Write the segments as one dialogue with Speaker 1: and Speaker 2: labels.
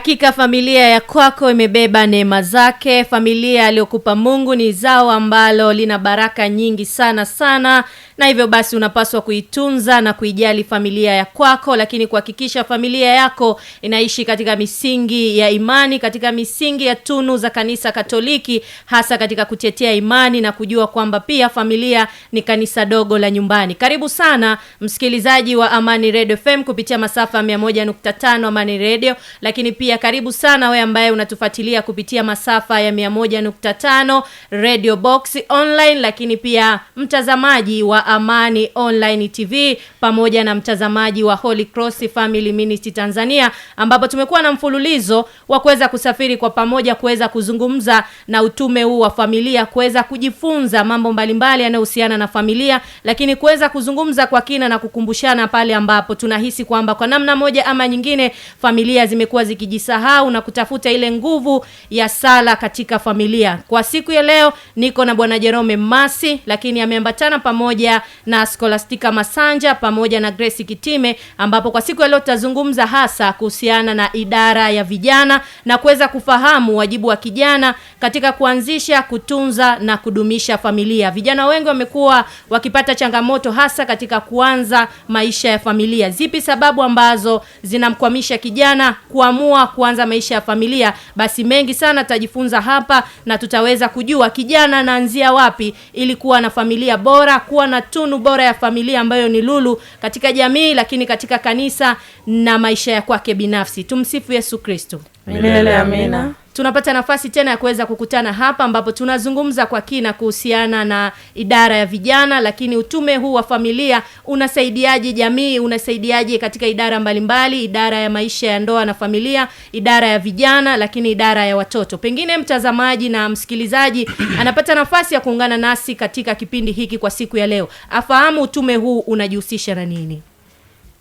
Speaker 1: Hakika familia ya kwako imebeba neema zake. Familia aliyokupa Mungu ni zao ambalo lina baraka nyingi sana, na hivyo basi unapaswa kuitunza na kuijali familia ya kwako, lakini kuhakikisha familia yako inaishi katika misingi ya imani, katika misingi ya tunu za kanisa Katoliki, hasa katika kutetea imani na kujua kwamba pia familia ni kanisa dogo la nyumbani. Karibu sana msikilizaji wa Amani Radio FM kupitia masafa 101.5 Amani Radio, lakini pia karibu sana wewe ambaye unatufuatilia kupitia masafa ya 101.5 Radio Box Online, lakini pia mtazamaji wa Amani Online TV pamoja na mtazamaji wa Holy Cross Family Ministry Tanzania, ambapo tumekuwa na mfululizo wa kuweza kusafiri kwa pamoja, kuweza kuzungumza na utume huu wa familia, kuweza kujifunza mambo mbalimbali yanayohusiana na familia, lakini kuweza kuzungumza kwa kina na kukumbushana pale ambapo tunahisi kwamba kwa namna moja ama nyingine familia zimekuwa zikijisahau na kutafuta ile nguvu ya sala katika familia. Kwa siku ya leo niko na Bwana Jerome Masi, lakini ameambatana pamoja na Scholastica Masanja pamoja na Grace Kitime, ambapo kwa siku ya leo tutazungumza hasa kuhusiana na idara ya vijana na kuweza kufahamu wajibu wa kijana katika kuanzisha, kutunza na kudumisha familia. Vijana wengi wamekuwa wakipata changamoto hasa katika kuanza maisha ya familia. Zipi sababu ambazo zinamkwamisha kijana kuamua kuanza maisha ya familia? Basi mengi sana tutajifunza hapa na tutaweza kujua kijana anaanzia wapi ili kuwa na familia bora, kuwa na tunu bora ya familia ambayo ni lulu katika jamii, lakini katika kanisa na maisha ya kwake binafsi. Tumsifu Yesu Kristo.
Speaker 2: Milele amina.
Speaker 1: Tunapata nafasi tena ya kuweza kukutana hapa ambapo tunazungumza kwa kina kuhusiana na idara ya vijana, lakini utume huu wa familia unasaidiaje jamii, unasaidiaje katika idara mbalimbali, idara ya maisha ya ndoa na familia, idara ya vijana, lakini idara ya watoto. Pengine mtazamaji na msikilizaji anapata nafasi ya kuungana nasi katika kipindi hiki kwa siku ya leo, afahamu utume huu unajihusisha na nini.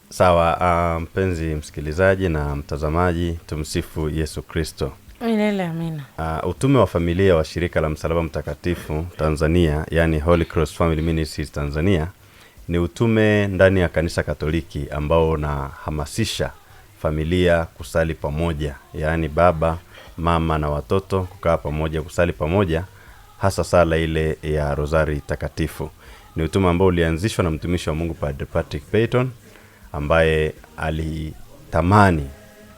Speaker 3: Sawa, mpenzi msikilizaji na mtazamaji, tumsifu Yesu Kristo.
Speaker 2: Milele amina.
Speaker 3: Utume wa familia wa shirika la Msalaba Mtakatifu Tanzania, yani Holy Cross Family Ministries Tanzania, ni utume ndani ya kanisa Katoliki ambao unahamasisha familia kusali pamoja, yani baba, mama na watoto kukaa pamoja kusali pamoja, hasa sala ile ya Rozari Takatifu. Ni utume ambao ulianzishwa na mtumishi wa Mungu Padre Patrick Peyton, ambaye alitamani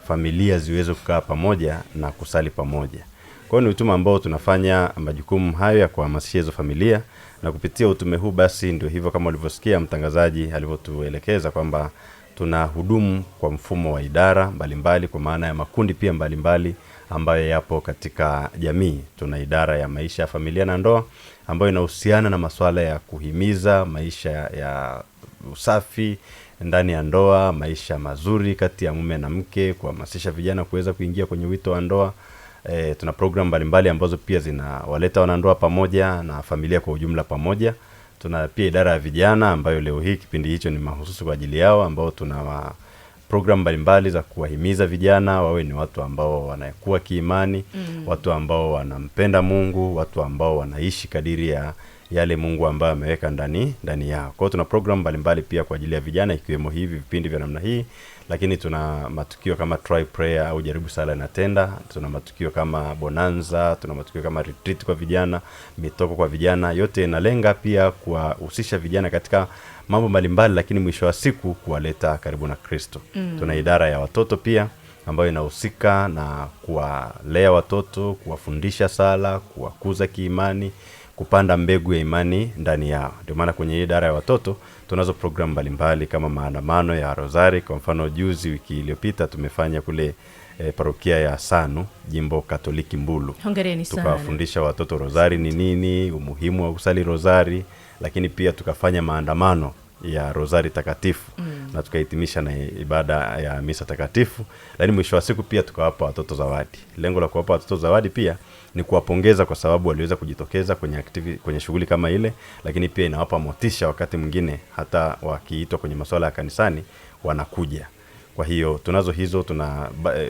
Speaker 3: familia ziweze kukaa pamoja na kusali pamoja. Kwa hiyo ni utume ambao tunafanya majukumu hayo ya kuhamasisha hizo familia, na kupitia utume huu basi ndio hivyo kama ulivyosikia mtangazaji alivyotuelekeza kwamba tuna hudumu kwa mfumo wa idara mbalimbali, kwa maana ya makundi pia mbalimbali ambayo yapo katika jamii. Tuna idara ya maisha ya familia na ndoa ambayo inahusiana na masuala ya kuhimiza maisha ya usafi ndani ya ndoa, maisha mazuri kati ya mume na mke, kuhamasisha vijana kuweza kuingia kwenye wito wa ndoa. Tuna program mbalimbali ambazo pia zinawaleta wanandoa pamoja na familia kwa ujumla pamoja. Tuna pia idara ya vijana ambayo leo hii kipindi hicho ni mahususi kwa ajili yao, ambao tuna program mbalimbali za kuwahimiza vijana wawe ni watu ambao wanakuwa kiimani, watu ambao wanampenda Mungu, watu ambao wanaishi kadiri ya yale Mungu ambaye ameweka ndani yao. Kwa hiyo tuna program mbalimbali pia kwa ajili ya vijana, ikiwemo hivi vipindi vya namna hii, lakini tuna matukio kama Try Prayer au Jaribu Sala Inatenda, tuna matukio kama Bonanza, tuna matukio kama Retreat kwa vijana, mitoko kwa vijana. Yote inalenga pia kuwahusisha vijana katika mambo mbalimbali, lakini mwisho wa siku kuwaleta karibu na Kristo. Tuna idara ya watoto pia ambayo inahusika na kuwalea watoto, kuwafundisha sala, kuwakuza kiimani, kupanda mbegu ya imani ndani yao. Ndio maana kwenye idara ya watoto tunazo program mbalimbali kama maandamano ya Rozari. Kwa mfano juzi wiki iliyopita tumefanya kule parokia ya Sanu, Jimbo Katoliki Mbulu.
Speaker 1: Hongereni sana.
Speaker 3: Tukawafundisha watoto Rozari ni nini, umuhimu wa kusali Rozari, lakini pia tukafanya maandamano ya Rozari Takatifu na tukahitimisha na ibada ya misa takatifu. Lakini mwisho wa siku pia tukawapa watoto zawadi. Lengo la kuwapa watoto zawadi pia ni kuwapongeza kwa sababu waliweza kujitokeza kwenye shughuli kama ile, lakini pia inawapa motisha wakati mwingine hata wakiitwa kwenye masuala ya kanisani wanakuja. Kwa hiyo tunazo hizo,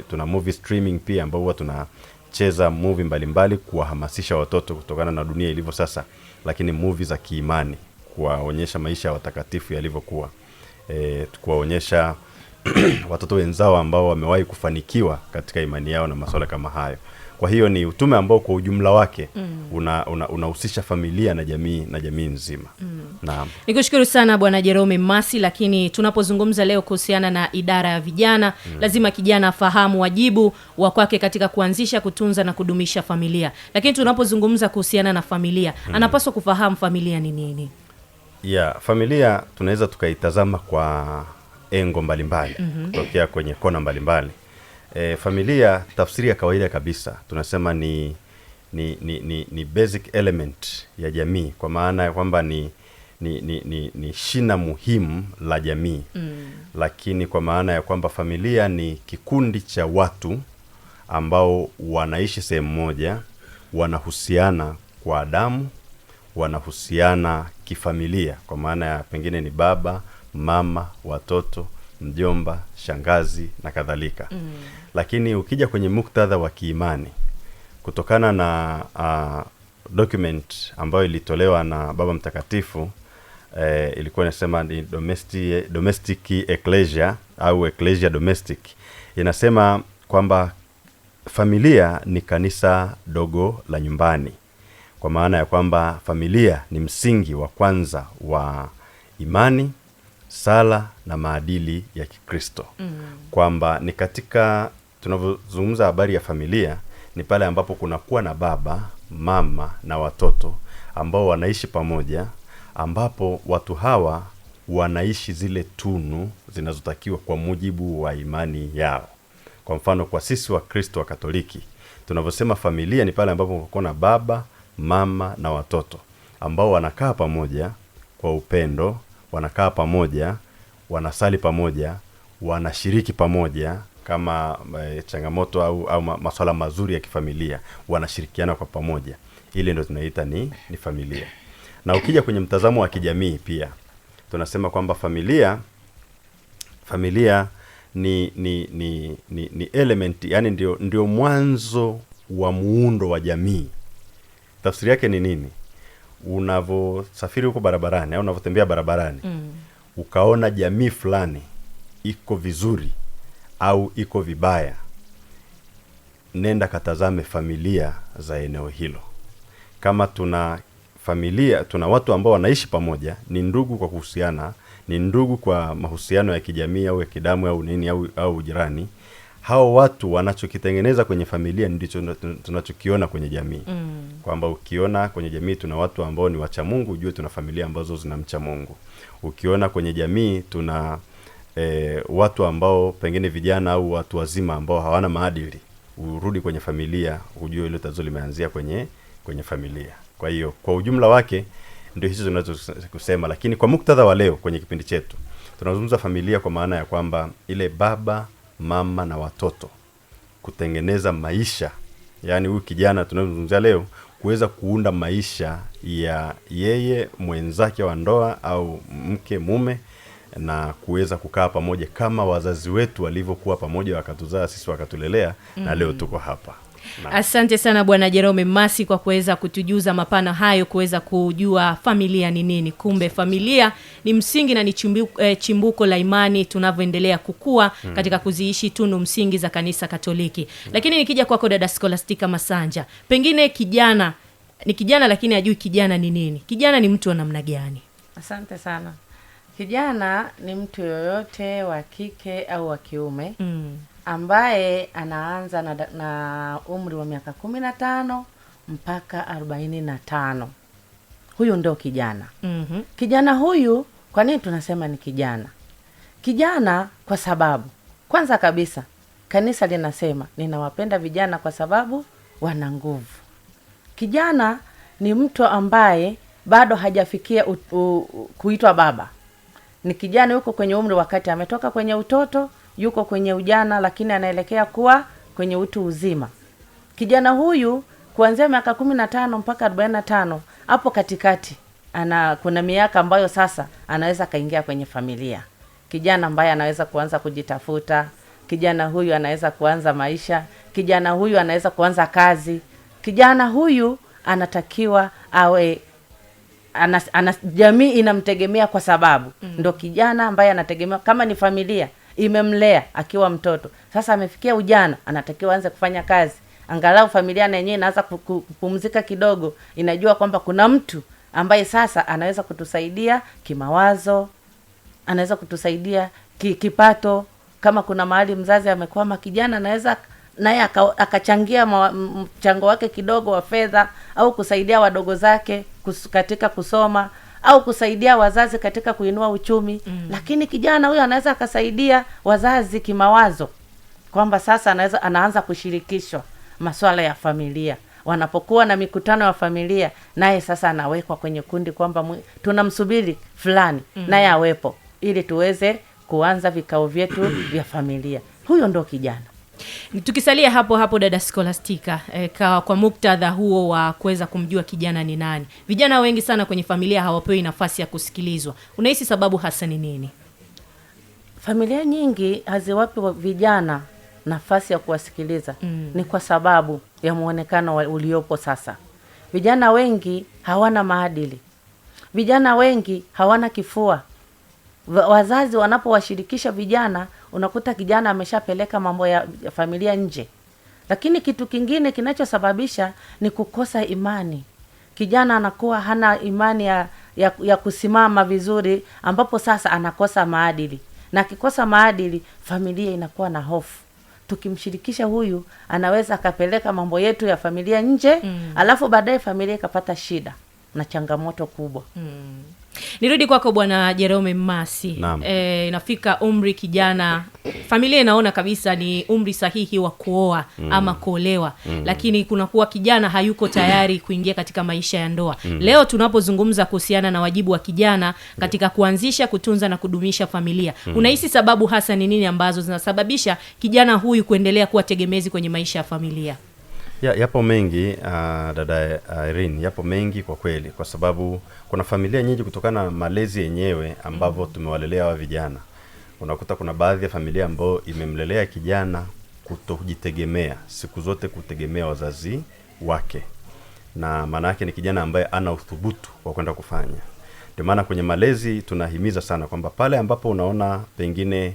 Speaker 3: tuna movie streaming pia ambao huwa tunacheza movie mbalimbali kuwahamasisha watoto kutokana na dunia ilivyo sasa, lakini movie za kiimani kuwaonyesha maisha ya watakatifu yalivyokuwa, kuwaonyesha watoto wenzao ambao wamewahi kufanikiwa katika imani yao na masuala kama hayo. Kwa hiyo ni utume ambao kwa ujumla wake unahusisha familia na jamii nzima. Naam.
Speaker 1: Nikushukuru sana Bwana Jerome Masi, lakini tunapozungumza leo kuhusiana na idara ya vijana, lazima kijana afahamu wajibu wa kwake katika kuanzisha, kutunza na kudumisha familia. Lakini tunapozungumza kuhusiana na familia, anapaswa kufahamu familia ni nini?
Speaker 3: Familia tunaweza tukaitazama kwa engo mbalimbali, kutokea kwenye kona mbalimbali. Familia tafsiri ya kawaida kabisa tunasema ni basic element ya jamii, kwa maana ya kwamba ni shina muhimu la jamii. Lakini kwa maana ya kwamba familia ni kikundi cha watu ambao wanaishi sehemu moja, wanahusiana kwa damu, wanahusiana kifamilia, kwa maana ya pengine ni baba, mama, watoto, mjomba, shangazi na kadhalika. Lakini ukija kwenye muktadha wa kiimani, kutokana na document ambayo ilitolewa na Baba Mtakatifu, ilikuwa inasema ni domestic ecclesia au ecclesia domestic, inasema kwamba familia ni kanisa dogo la nyumbani, kwa maana ya kwamba familia ni msingi wa kwanza wa imani, sala na maadili ya Kikristo. Kwamba ni katika tunavyozungumza habari ya familia, ni pale ambapo kunakuwa na baba, mama na watoto ambao wanaishi pamoja, ambapo watu hawa wanaishi zile tunu zinazotakiwa kwa mujibu wa imani yao. Kwa mfano, kwa sisi wa Kristo wa Katoliki, tunavyosema familia ni pale ambapo kuna baba, mama na watoto ambao wanakaa pamoja kwa upendo, wanakaa pamoja, wanasali pamoja, wanashiriki pamoja kama changamoto au masuala mazuri ya kifamilia, wanashirikiana kwa pamoja. Ile ndio tunaita ni familia. Na ukija kwenye mtazamo wa kijamii pia tunasema kwamba familia ni element, yani ndio mwanzo wa muundo wa jamii. Tafsiri yake ni nini? Unavosafiri huko barabarani au unavotembea barabarani, ukaona jamii fulani iko vizuri au iko vibaya, nenda katazame familia za eneo hilo. Kama tuna familia, tuna watu ambao wanaishi pamoja, ni ndugu kwa kuhusiana, ni ndugu kwa mahusiano ya kijamii au ya kidamu au nini au jirani, hao watu wanachokitengeneza kwenye familia ndicho tunachokiona kwenye jamii. Kwamba ukiona kwenye jamii tuna watu ambao ni wacha Mungu, ujue tuna familia ambazo zinamcha Mungu. Ukiona kwenye jamii tuna watu ambao pengine vijana au watu wazima ambao hawana maadili, urudi kwenye familia, ujue ile tatizo limeanzia kwenye familia. Kwa hiyo kwa ujumla wake ndio hizo tunazosema, lakini kwa muktadha wa leo kwenye kipindi chetu tunazungumza familia kwa maana ya kwamba ile baba, mama na watoto kutengeneza maisha, yani huyu kijana tunazungumzia leo kuweza kuunda maisha ya yeye mwenzake wa ndoa au mke mume, na kuweza kukaa pamoja kama wazazi wetu walivyokuwa pamoja wakatuzaa sisi wakatulelea, na leo tuko hapa.
Speaker 1: Asante sana Bwana Jerome Masi kwa kuweza kutujuza mapana hayo, kuweza kujua familia ni nini. Kumbe familia ni msingi na ni chimbuko la imani tunavyoendelea kukua katika kuziishi tunu msingi za Kanisa Katoliki. Lakini nikija kwako dada Scholastica Masanja, pengine kijana ni kijana lakini hajui kijana ni nini. Kijana ni mtu wa namna gani?
Speaker 2: Asante sana. Kijana ni mtu yoyote wa kike au wa kiume ambaye anaanza na umri wa miaka 15 mpaka 45. Huyu ndio kijana. Kijana huyu, kwa nini tunasema ni kijana? Kijana kwa sababu kwanza kabisa kanisa linasema ninawapenda vijana kwa sababu wana nguvu. Kijana ni mtu ambaye bado hajafikia kuitwa baba. Ni kijana yuko kwenye umri, wakati ametoka kwenye utoto, yuko kwenye ujana, lakini anaelekea kuwa kwenye utu uzima. Kijana huyu kuanzia miaka 15 mpaka 45, hapo katikati kuna miaka ambayo sasa anaweza kaingia kwenye familia. Kijana ambaye anaweza kuanza kujitafuta, kijana huyu anaweza kuanza maisha, kijana huyu anaweza kuanza kazi. Kijana huyu anatakiwa awe jamii inamtegemea kwa sababu ndo kijana ambaye anategemea. Kama ni familia imemlea akiwa mtoto. Sasa amefikia ujana, anatakiwa aanze kufanya kazi. Angalau familia na yenyewe inaanza kupumzika kidogo, inajua kwamba kuna mtu ambaye sasa anaweza kutusaidia kimawazo, anaweza kutusaidia kipato. Kama kuna mahali mzazi amekwama, kijana anaweza naye akachangia mchango wake kidogo wa fedha, au kusaidia wadogo zake katika kusoma, au kusaidia wazazi katika kuinua uchumi. Lakini kijana huyo anaweza akasaidia wazazi kimawazo, kwamba sasa anaanza kushirikishwa masuala ya familia. Wanapokuwa na mikutano ya familia, naye sasa anawekwa kwenye kundi kwamba tunamsubiri fulani naye awepo, ili tuweze kuanza vikao vyetu vya familia. Huyo ndo kijana.
Speaker 1: Tukisalia hapo hapo dada Scholastica, kwa muktadha huo wa kuweza kumjua kijana ni nani, vijana wengi sana kwenye familia hawapewi nafasi ya kusikilizwa. Unahisi sababu hasa ni nini?
Speaker 2: Familia nyingi haziwapi vijana nafasi ya kuwasikiliza. Ni kwa sababu ya muonekano uliopo sasa. Vijana wengi hawana maadili, vijana wengi hawana kifua. Wazazi wanapowashirikisha vijana, unakuta kijana ameshapeleka mambo ya familia nje. Lakini kitu kingine kinachosababisha ni kukosa imani. Kijana anakuwa hana imani ya kusimama vizuri, ambapo sasa anakosa maadili. Na akikosa maadili, familia inakuwa na hofu. Tukimshirikisha huyu, anaweza akapeleka mambo yetu ya familia nje, alafu baadaye familia ikapata shida na changamoto kubwa.
Speaker 1: Nirudi kwako Bwana Jerome Mmasi. Inafika umri kijana, familia inaona kabisa ni umri sahihi wa kuoa ama kuolewa, lakini kunakuwa kijana hayuko tayari kuingia katika maisha ya ndoa. Leo tunapozungumza kuhusiana na wajibu wa kijana katika kuanzisha, kutunza na kudumisha familia, unahisi sababu hasa ni nini ambazo zinasababisha kijana huyu kuendelea kuwa tegemezi kwenye maisha ya familia?
Speaker 3: Yapo mengi dada Irene, yapo mengi kwa kweli, kwa sababu kuna familia nyingi kutokana na malezi yenyewe ambavyo tumewalelea wa vijana. Unakuta kuna baadhi ya familia ambao imemlelea kijana kutojitegemea, siku zote kutegemea wazazi wake. Na maana yake ni kijana ambaye ana uthubutu wa kwenda kufanya. Ndio maana kwenye malezi tunahimiza sana kwamba pale ambapo unaona pengine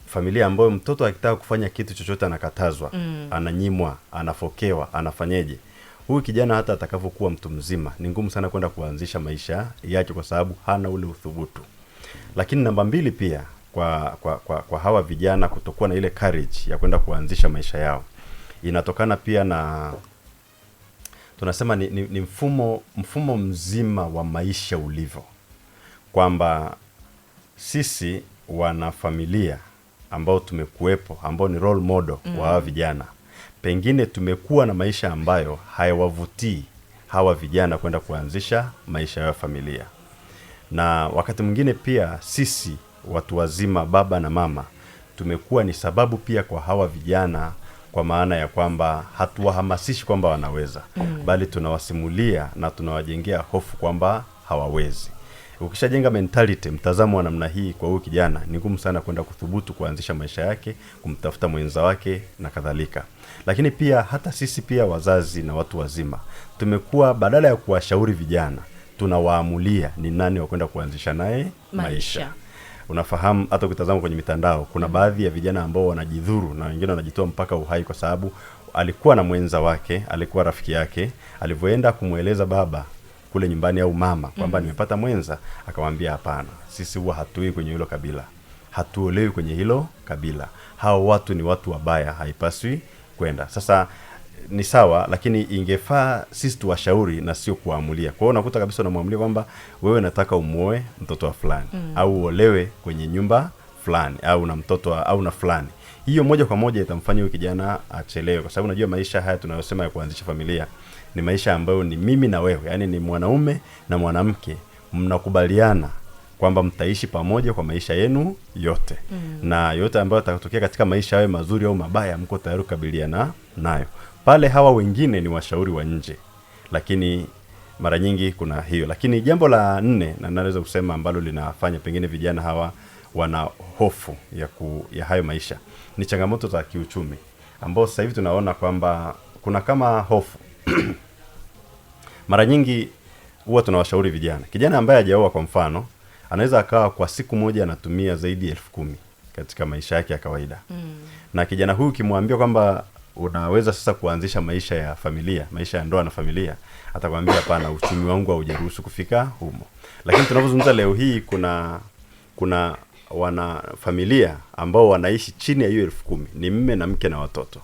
Speaker 3: familia ambayo mtoto akitaka kufanya kitu chochote anakatazwa, ananyimwa, anafokewa, anafanyeje, huyu kijana hata atakapokuwa mtu mzima ni ngumu sana kwenda kuanzisha maisha yake, kwa sababu hana ule uthubutu. Lakini namba 2 pia kwa hawa vijana kutokuwa na ile courage ya kwenda kuanzisha maisha yao, inatokana pia na, tunasema ni mfumo mzima wa maisha ulivyo, kwamba sisi wana familia ambao tumekuepo, ambao ni role model wa hawa vijana, pengine tumekuwa na maisha ambayo hayawavutii hawa vijana kwenda kuanzisha maisha ya familia. Na wakati mwingine pia sisi watu wazima, baba na mama, tumekuwa ni sababu pia kwa hawa vijana, kwa maana ya kwamba hatuwahamasishi kwamba wanaweza, bali tunawasimulia na tunawajengea hofu kwamba hawawezi. Ukishajenga mentality, mtazamo wa namna hii kwa huyu kijana, ni ngumu sana kwenda kuthubutu kuanzisha maisha yake, kumtafuta mwenza wake na kadhalika. Lakini pia hata sisi pia wazazi na watu wazima, tumekuwa badala ya kuwashauri vijana, tunawaamulia ni nani wa kwenda kuanzisha naye maisha. Unafahamu, hata ukitazama kwenye mitandao kuna baadhi ya vijana ambao wanajidhuru na wengine wanajitoa mpaka uhai, kwa sababu alikuwa na mwenza wake, alikuwa rafiki yake, alivyoenda kumueleza baba kule nyumbani au mama kwamba nimepata mwenza, akamwambia hapana, sisi huwa hatui kwenye hilo kabila, hatuolewi kwenye hilo kabila, hao watu ni watu wabaya, haipaswi kwenda. Sasa ni sawa, lakini ingefaa sisi tuwashauri na sio kuamulia. Kwa hiyo unakuta kabisa unamwamulia kwamba wewe nataka umuoe mtoto wa fulani, au uolewe kwenye nyumba fulani, au na mtoto au na fulani. Hiyo moja kwa moja itamfanya huyo kijana achelewe, kwa sababu unajua maisha haya tunayosema ya kuanzisha familia ni maisha ambayo ni mimi na wewe, yani ni mwanaume na mwanamke, mnakubaliana kwamba mtaishi pamoja kwa maisha yenu yote. Na yote ambayo yatatokea katika maisha yawe mazuri au mabaya, mko tayari kukabiliana nayo. Pale hawa wengine ni washauri wa nje, lakini mara nyingi kuna hiyo. Lakini jambo la 4 na naweza kusema ambalo linafanya pengine vijana hawa wana hofu ya hayo maisha, ni changamoto za kiuchumi, ambao sasa hivi tunaona kwamba kuna kama hofu. Mara nyingi huwa tunawashauri vijana, kijana ambaye hajaoa kwa mfano, anaweza akawa kwa siku moja anatumia zaidi ya 10,000 katika maisha yake ya kawaida. Na kijana huyu ukimwambia kwamba unaweza sasa kuanzisha maisha ya familia, maisha ya ndoa na familia, atakwambia hapana, uchumi wangu haujaruhusu kufika humo. Lakini tunapozungumza leo hii kuna wana familia ambao wanaishi chini ya hiyo 10,000, ni mume na mke na watoto.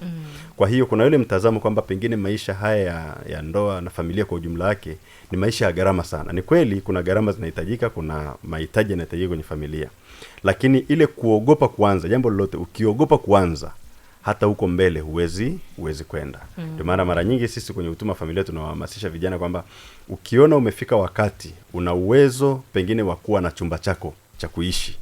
Speaker 3: Kwa hiyo kuna yule mtazamo kwamba pengine maisha haya ya ndoa na familia kwa ujumla wake ni maisha ya gharama sana. Ni kweli kuna gharama zinahitajika, kuna mahitaji yanahitajika kwenye familia. Lakini ile kuogopa kuanza jambo lolote, ukiogopa kuanza, hata huko mbele huwezi kwenda. Ndio maana mara nyingi sisi kwenye Utuma Familia tunawahamasisha vijana kwamba ukiona umefika wakati una uwezo pengine wa kuwa na chumba chako cha kuishi,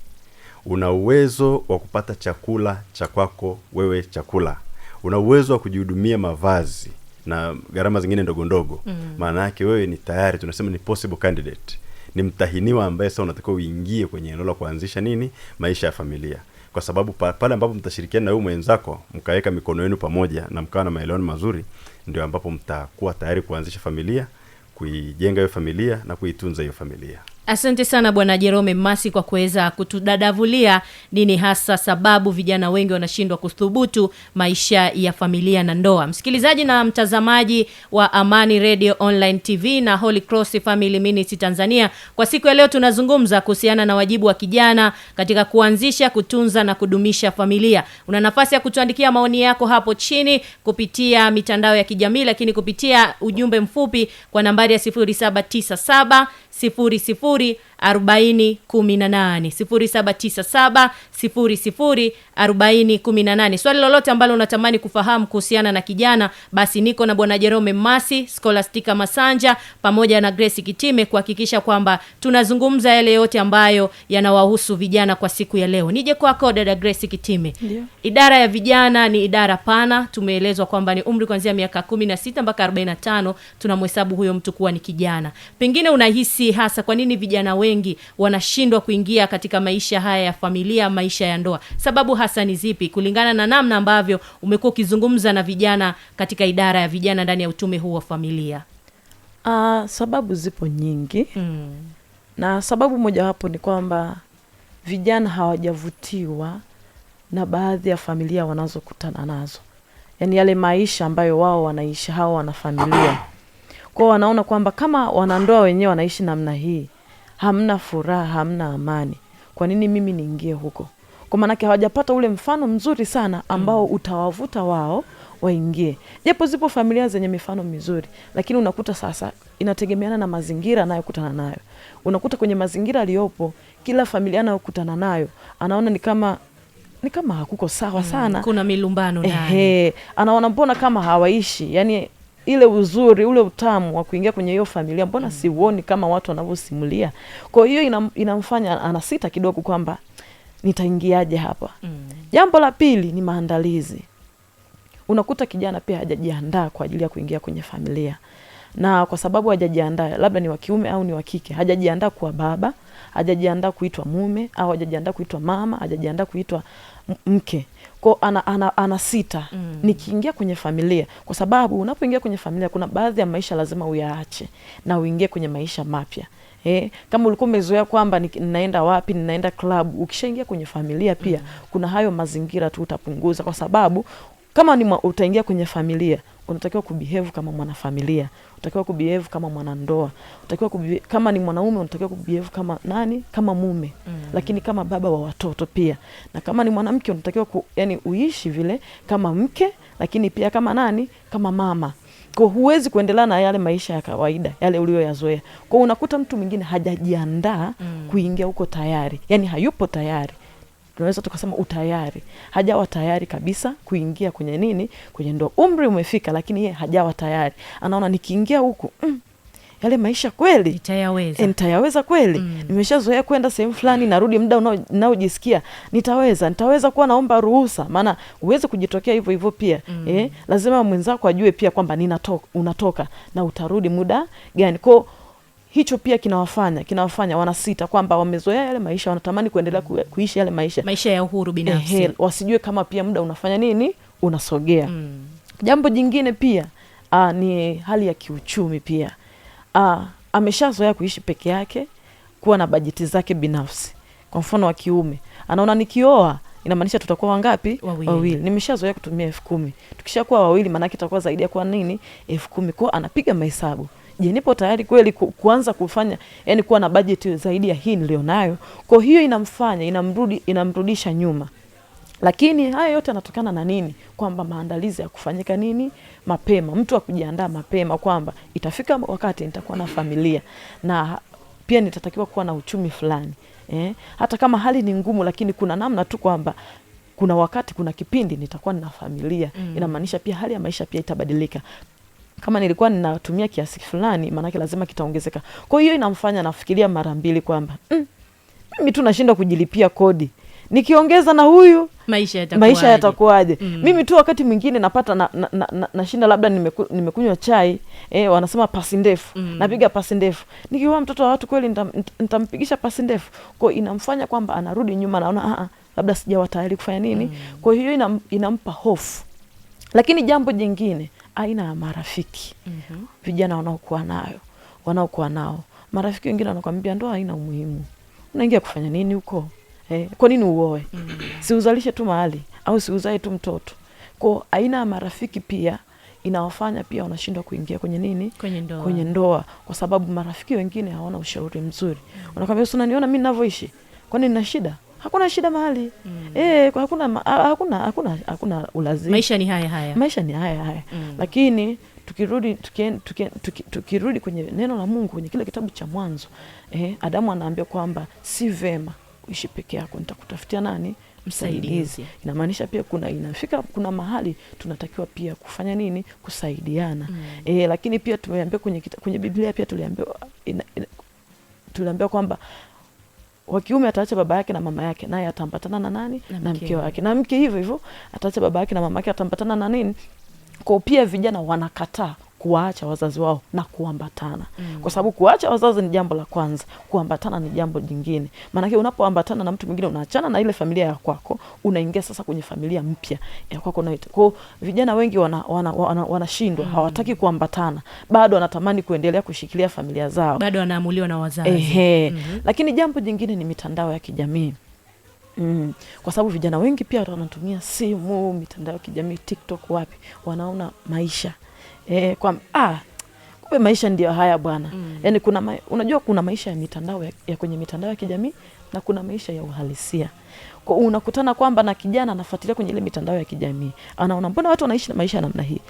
Speaker 3: una uwezo wa kupata chakula cha kwako wewe chakula, una uwezo wa kujihudumia mavazi na gharama zingine ndogo ndogo, maana yake wewe ni tayari, tunasema ni possible candidate, ni mtahiniwa ambaye sasa unatakiwa uingie kwenye eneo la kuanzisha maisha ya familia. Kwa sababu pale ambapo mtashirikiana na huyu mwenzako, mkaweka mikono yenu pamoja na mkawa na maelewano mazuri, ndio ambapo mtakuwa tayari kuanzisha familia, kuijenga hiyo familia na kuitunza hiyo familia.
Speaker 1: Asante sana Bwana Jerome Mmasi kwa kuweza kutudadavulia nini hasa sababu vijana wengi wanashindwa kuthubutu maisha ya familia na ndoa. Msikilizaji na mtazamaji wa Amani Radio Online TV na Holy Cross Family Ministry Tanzania, kwa siku ya leo tunazungumza kuhusiana na wajibu wa kijana katika kuanzisha, kutunza na kudumisha familia. Una nafasi ya kutuandikia maoni yako hapo chini kupitia mitandao ya kijamii, lakini kupitia ujumbe mfupi kwa nambari ya 0797 00 40 18 0797 00 40 18. Swali lolote ambalo unatamani kufahamu kuhusiana na kijana, basi niko na Bwana Jerome Mmasi, Scholastica Masanja pamoja na Grace Kitime kuhakikisha kwamba tunazungumza yale yote ambayo yanawahusu vijana kwa siku ya leo. Nije kwako dada Grace Kitime.
Speaker 4: Ndiyo.
Speaker 1: Idara ya vijana ni idara pana. Tumeelezwa kwamba ni umri kuanzia miaka 16 mpaka 45 tunamhesabu huyo mtu kuwa ni kijana. Pengine unahisi hasa kwa nini vijana wengi wanashindwa kuingia katika maisha haya ya familia, maisha ya ndoa? Sababu hasa ni zipi kulingana na namna ambavyo umekuwa ukizungumza na vijana katika idara ya vijana ndani ya utume huu wa familia?
Speaker 4: Sababu zipo nyingi. Na sababu moja wapo ni kwamba vijana hawajavutiwa na baadhi ya familia wanazokutana nazo. Yaani yale maisha ambayo wao wanaishi, hao wana familia. Kwa wanaona kwamba kama wanandoa wenyewe wanaishi namna hii, hamna furaha, hamna amani, kwa nini mimi niingie huko? Kwa maana hawajapata ule mfano mzuri sana ambao utawavuta wao waingie. Japo zipo familia zenye mifano mizuri, lakini unakuta sasa inategemeana na mazingira anayokutana nayo. Unakuta kwenye mazingira aliyopo, kila familia anayokutana nayo anaona ni kama hakuko sawa sana.
Speaker 1: Kuna milumbano ndani.
Speaker 4: Anaona mbona kama hawaishi, yani ile uzuri, ule utamu wa kuingia kwenye hiyo familia mbona siuoni kama watu wanavyosimulia. Kwa hiyo inamfanya anasita kidogo kwamba nitaingiaje hapa. Jambo la pili ni maandalizi. Unakuta kijana pia hajajiandaa kwa ajili ya kuingia kwenye familia. Na kwa sababu hajajiandaa, labda ni wa kiume au ni wa kike, hajajiandaa kuwa baba, hajajiandaa kuitwa mume, au hajajiandaa kuitwa mama, hajajiandaa kuitwa mke. Kwa anasita nikiingia kwenye familia, kwa sababu unapoingia kwenye familia kuna baadhi ya maisha lazima uyaache na uingie kwenye maisha mapya. Kama ulikuwa umezoea kwamba ninaenda wapi, ninaenda club, ukishaingia kwenye familia pia kuna hayo mazingira tu utapunguza, kwa sababu kama utaingia kwenye familia unatakiwa kubehave kama mwanafamilia, unatakiwa kubehave kama mwanandoa, unatakiwa kama ni mwanaume unatakiwa kubehave kama nani, kama mume, lakini kama baba wa watoto pia. Na kama ni mwanamke unatakiwa yani uishi vile kama mke, lakini pia kama nani, kama mama. Kwa huwezi kuendelea na yale maisha ya kawaida yale uliyoyazoea. Kwa unakuta mtu mwingine hajajiandaa kuingia huko tayari, yani hayupo tayari. Tunaweza tukasema utayari, hajawa tayari kabisa kuingia kwenye nini, kwenye ndoa. Umri umefika lakini yeye hajawa tayari. Anaona nikiingia huku yale maisha kweli nitayaweza kweli. Nimeshazoea kwenda sehemu fulani, narudi muda unaojisikia, nitaweza kuwa naomba ruhusa, maana uweze kujitokea hivyo hivyo pia. Lazima mwenzako ajue pia kwamba unatoka na utarudi muda gani. Kwa hicho pia kinawafanya wanasita kwamba wamezoea yale maisha, wanatamani kuendelea kuishi yale maisha
Speaker 1: ya uhuru binafsi.
Speaker 4: Wasijue kama pia muda unafanya nini, unasogea. Jambo jingine pia ni hali ya kiuchumi pia. Ameshazoea kuishi peke yake, kuwa na bajeti zake binafsi. Kwa mfano wa kiume anaona nikioa inamaanisha tutakuwa wangapi? Wawili. Nimeshazoea kutumia 10,000. Tukishakuwa wawili maana yake itakuwa zaidi ya kwa nini 10,000. Kwa anapiga mahesabu. Je, nipo tayari kweli kuanza kufanya, yani kuwa na budget zaidi ya hii nilionayo? Kwa hiyo inamfanya inamrudisha nyuma. Lakini haya yote yanatokana na nini? Kwamba maandalizi ya kufanyika nini? Mapema. Mtu akujiandaa mapema kwamba itafika wakati nitakuwa na familia na pia nitatakiwa kuwa na uchumi fulani. Hata kama hali ni ngumu, lakini kuna namna tu kwamba kuna wakati, kuna kipindi nitakuwa na familia. Inamaanisha pia hali ya maisha pia itabadilika. Kama nilikuwa ninatumia kiasi fulani, maana yake lazima kitaongezeka. Kwa hiyo inamfanya nafikiria mara mbili kwamba mimi tu nashinda kujilipia kodi. Nikiongeza na huyu maisha yatakuwaje? Mimi tu wakati mwingine napata nashinda labda nimekunywa chai, wanasema pasi ndefu. Napiga pasi ndefu. Nikiwa mtoto wa watu kweli nitampigisha pasi ndefu. Kwa inamfanya kwamba anarudi nyuma, naona labda sijawa tayari kufanya nini. Kwa hiyo inampa hofu. Lakini jambo jingine, aina ya marafiki. Vijana wanaokuwa nao. Marafiki wengine wanakuambia ndoa haina umuhimu. Unaingia kufanya nini huko? Kwa nini uoe? Si uzalishe tu mahali au si uzae tu mtoto. Kwa aina ya marafiki pia inawafanya pia wanashindwa kuingia kwenye nini? Kwenye ndoa. Kwa sababu marafiki wengine hawana ushauri mzuri. Wanakuambia unaniona mimi ninavyoishi? Kwani nina shida? Hakuna shida mahali. Hakuna ulazima.
Speaker 1: Maisha ni haya.
Speaker 4: Lakini tukirudi kwenye neno la Mungu, kwenye kile kitabu cha Mwanzo, Adamu anaambia kwamba si vema uishi peke yako, nitakutafutia nani? Msaidizi. Inamaanisha pia kuna mahali tunatakiwa pia kufanya nini? Kusaidiana. Lakini pia tumeambiwa kwenye Biblia pia tuliambiwa kwamba wa kiume ataacha baba yake na mama yake, naye ataambatana na nani? Na mke wake. Na mke hivyo ataacha baba yake na mama yake, ataambatana na nini? Kwa pia vijana wanakataa kuwaacha wazazi wao na kuambatana. Kwa sababu kuacha wazazi ni jambo la kwanza, kuambatana ni jambo jingine. Maana yake unapoambatana na mtu mwingine unaachana na ile familia ya kwako, unaingia sasa kwenye familia mpya ya kwako na ita. Kwa vijana wengi wanashindwa, hawataki kuambatana. Bado wanatamani kuendelea kushikilia familia zao.
Speaker 1: Bado wanaamuliwa na wazazi.
Speaker 4: Lakini jambo jingine ni mitandao ya kijamii. Kwa sababu vijana wengi pia wanatumia simu, mitandao ya kijamii, TikTok, wapi, wanaona maisha. Kumbe maisha ndio haya bwana. Yaani unajua kuna maisha ya mitandao ya kwenye mitandao ya kijamii na kuna maisha ya uhalisia. Kwa unakutana kwamba na kijana anafuatilia kwenye ile mitandao ya kijamii, anaona mbona watu wanaishi maisha namna hii,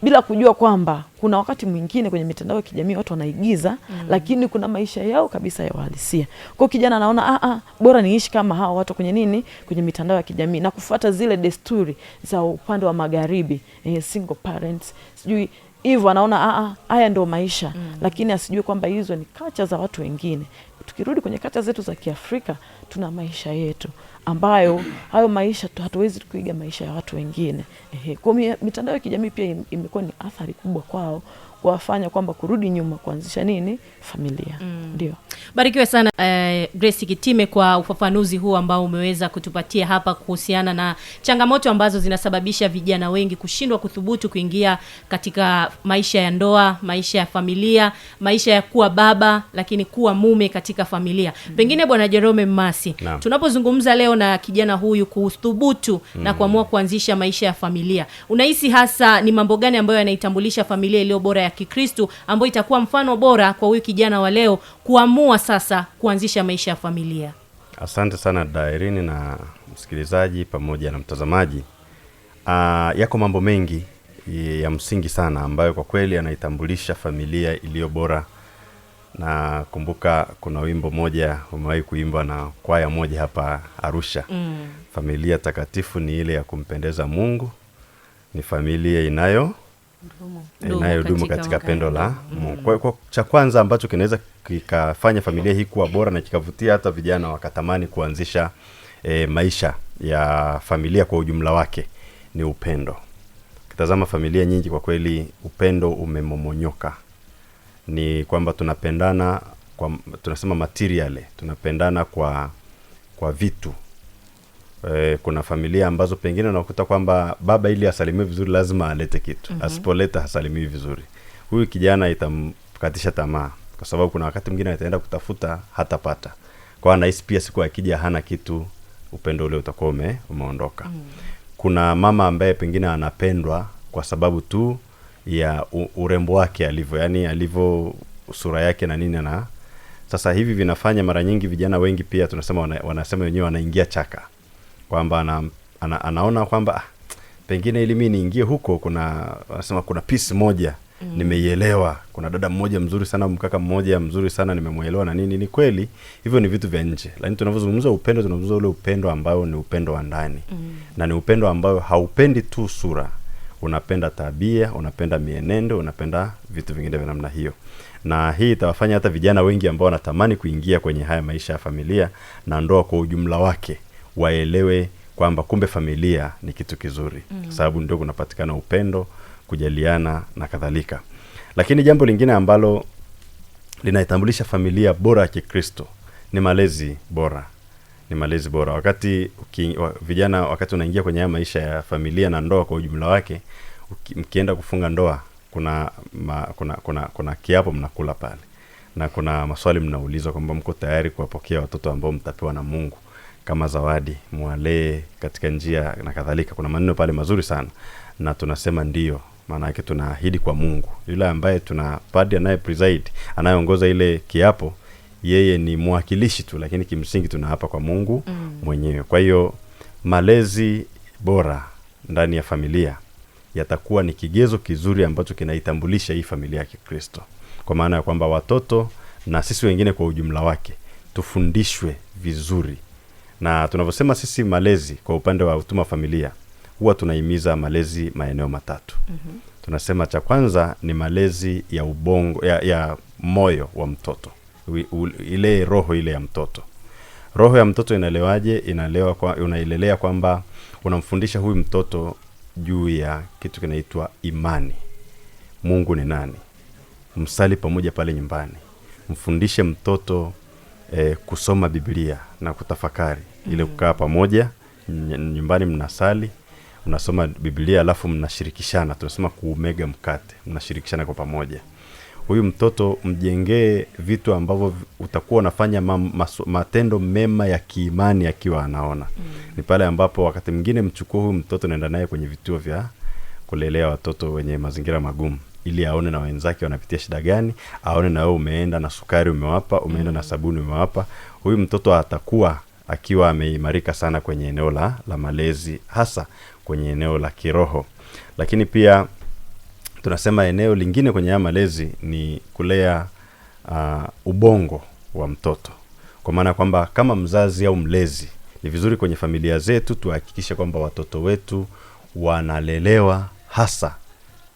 Speaker 4: bila kujua kwamba kuna wakati mwingine kwenye mitandao ya kijamii watu wanaigiza, lakini kuna maisha yao kabisa ya uhalisia. Kwa kijana anaona bora niishi kama hao watu kwenye nini? Kwenye mitandao ya kijamii, na kufuata zile desturi za upande wa magharibi, single parents, sijui hivyo anaona haya ndio maisha. Lakini asijue kwamba hizo ni kacha za watu wengine. Tukirudi kwenye kacha zetu za Kiafrika, tuna maisha yetu ambayo hayo maisha hatuwezi kuiga maisha ya watu wengine. Kwa mitandao ya kijamii pia imekuwa ni athari kubwa kwao, kuwafanya kwamba kurudi nyuma kuanzisha nini? Familia. Ndio.
Speaker 1: Barikiwe sana Grace Kitime kwa ufafanuzi huu ambao umeweza kutupatia hapa kuhusiana na changamoto ambazo zinasababisha vijana wengi kushindwa kuthubutu kuingia katika maisha ya ndoa, maisha ya familia, maisha ya kuwa baba, lakini kuwa mume katika familia. Pengine Bwana Jerome Mmasi, tunapozungumza leo na kijana huyu kuthubutu na kuamua kuanzisha maisha ya familia, unahisi hasa ni mambo gani ambayo yanaitambulisha familia iliyo bora ya Kikristo, ambayo itakuwa mfano bora kwa huyu kijana wa leo kuamua sasa kuanzisha maisha ya familia?
Speaker 3: Asante sana Dairini na msikilizaji pamoja na mtazamaji. Yako mambo mengi ya msingi sana ambayo kwa kweli yanaitambulisha familia iliyo bora. Na kumbuka kuna wimbo moja umewahi kuimba na kwaya moja hapa Arusha. Familia takatifu ni ile ya kumpendeza Mungu, ni familia inayodumu katika pendo la Mungu. Kwa cha kwanza ambacho kinaweza kikafanya familia hii kuwa bora na kikavutia hata vijana wakatamani kuanzisha maisha ya familia kwa ujumla wake ni upendo. Kitazama familia nyingi kwa kweli upendo umemomonyoka. Ni kwamba tunapendana tunasema material, tunapendana kwa vitu. Kuna familia ambazo pengine unakuta kwamba baba ili asalimiwe vizuri lazima alete kitu. Asipoleta hasalimiwi vizuri. Huyu kijana itamkatisha tamaa kwa sababu kuna wakati mwingine ataenda kutafuta hatapata. Kwa anahisi pia siku akija hana kitu upendo ule utakuwa umeondoka. Kuna mama ambaye pengine anapendwa kwa sababu tu ya urembo wake alivyo, yani alivyo sura yake na nini na sasa hivi vinafanya mara nyingi vijana wengi pia tunasema wanasema wenyewe wanaingia chaka. Kwamba anaona kwamba pengine ili mimi niingie huko wanasema kuna piece moja nimeielewa, kuna dada mmoja mzuri sana, mkaka mmoja mzuri sana nimemuelewa na nini. Ni kweli hivyo ni vitu vya nje, lakini tunapozungumza upendo tunazungumza ule upendo ambao ni upendo wa ndani. Na ni upendo ambao haupendi tu sura, unapenda tabia, unapenda mienendo, unapenda vitu vingine vya namna hiyo. Na hii itawafanya hata vijana wengi ambao wanatamani kuingia kwenye haya maisha ya familia na ndoa kwa ujumla wake waelewe kwamba kumbe familia ni kitu kizuri, sababu ndio kunapatikana upendo, kujaliana na kadhalika. Lakini jambo lingine ambalo linaitambulisha familia bora ya Kikristo ni malezi bora. Ni malezi bora. Wakati vijana wakati unaingia kwenye haya maisha ya familia na ndoa kwa ujumla wake, mkienda kufunga ndoa kuna kiapo mnakula pale. Na kuna maswali mnaulizwa kwamba mko tayari kuwapokea watoto ambao mtapewa na Mungu kama zawadi, mwalee katika njia na kadhalika. Kuna maneno pale mazuri sana. Na tunasema ndio, maana yake tunaahidi kwa Mungu. Yule ambaye tuna padri anaye preside, anayeongoza ile kiapo, yeye ni mwakilishi tu, lakini kimsingi tunaapa kwa Mungu mwenyewe. Kwa hiyo malezi bora ndani ya familia yatakuwa ni kigezo kizuri ambacho kinaitambulisha hii familia ya Kikristo. Kwa maana ya kwamba watoto na sisi wengine kwa ujumla wake tufundishwe vizuri. Na tunavyosema sisi malezi kwa upande wa utuma familia, huwa tunahimiza malezi maeneo matatu. Tunasema cha kwanza ni malezi ya ubongo ya moyo wa mtoto. Ile roho ile ya mtoto. Roho ya mtoto inalewaje? Unailelea kwamba unamfundisha huyu mtoto juu ya kitu kinaitwa imani. Mungu ni nani? Msali pamoja pale nyumbani. Mfundishe mtoto kusoma Biblia na kutafakari. Ile kukaa pamoja nyumbani mnasali, unasoma Biblia alafu mnashirikishana. Tunasema kuumega mkate, mnashirikishana kwa pamoja. Huyu mtoto mjengee vitu ambavyo utakuwa unafanya matendo mema ya kiimani akiwa anaona. Ni pale ambapo wakati mwingine mchukue huyu mtoto naenda naye kwenye vituo vya kulelea watoto wenye mazingira magumu, ili aone na wenzake wanapitia shida gani, aone na wewe umeenda na sukari umewapa, umeenda na sabuni umewapa. Huyu mtoto atakuwa akiwa ameimarika sana kwenye eneo la malezi, hasa kwenye eneo la kiroho. Lakini pia tunasema eneo lingine kwenye haya malezi ni kulea ubongo wa mtoto. Kwa maana kwamba kama mzazi au mlezi, ni vizuri kwenye familia zetu tuhakikishe kwamba watoto wetu wanalelewa hasa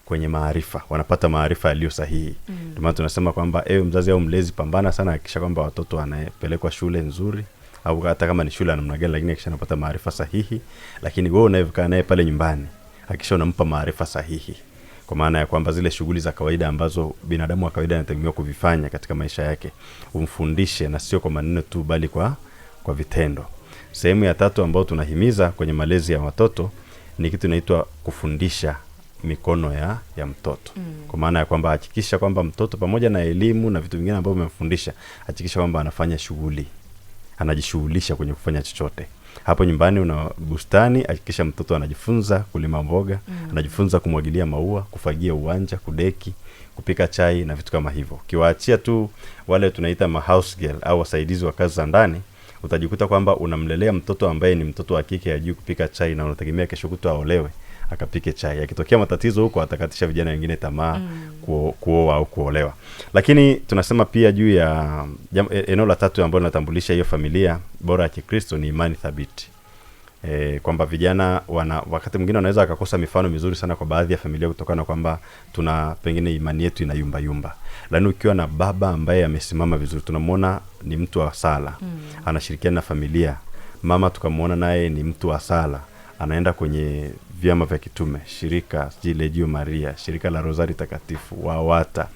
Speaker 3: kwenye maarifa, wanapata maarifa yaliyo sahihi. Ndio maana tunasema kwamba ewe mzazi au mlezi, pambana sana hakikisha kwamba watoto wanapelekwa shule nzuri, au hata kama ni shule ya namna gani, lakini hakikisha anapata maarifa sahihi. Lakini wewe unayekaa naye pale nyumbani, hakikisha unampa maarifa sahihi. Kwa maana ya kwamba zile shughuli za kawaida ambazo binadamu wa kawaida anategemewa kuvifanya katika maisha yake, umfundishe, na sio kwa maneno tu bali kwa vitendo. Sehemu ya tatu ambayo tunahimiza kwenye malezi ya watoto ni kitu inaitwa kufundisha mikono ya mtoto. Kwa maana ya kwamba hakikisha kwamba mtoto pamoja na elimu na vitu vingine ambavyo umemfundisha, hakikisha kwamba anafanya shughuli, anajishughulisha kwenye kufanya chochote. Hapo nyumbani una bustani, hakikisha mtoto anajifunza kulima mboga, anajifunza kumwagilia maua, kufagia uwanja, kudeki, kupika chai na vitu kama hivyo. Ukiwaachia tu wale tunaita house girl au wasaidizi wa kazi za ndani, utajikuta kwamba unamlelea mtoto ambaye ni mtoto wa kike hajui kupika chai, na unategemea kesho kutwa aolewe akapike chai. Yakitokea matatizo huko, atakatisha vijana wengine tamaa kuoa au kuolewa. Lakini tunasema pia juu ya eneo la tatu ambalo linatambulisha hiyo familia bora ya Kikristo ni imani thabiti. Kwamba vijana wakati mwingine wanaweza akakosa mifano mizuri sana kwa baadhi ya familia kutokana kwamba pengine imani yetu inayumba yumba. Lakini ukiwa na baba ambaye amesimama vizuri, tunamwona ni mtu wa sala, anashirikiana na familia. Mama tukamwona naye ni mtu wa sala, anaenda kwenye vyama vya kitume, shirika Legio Maria, shirika la Rosari Takatifu, Wawata,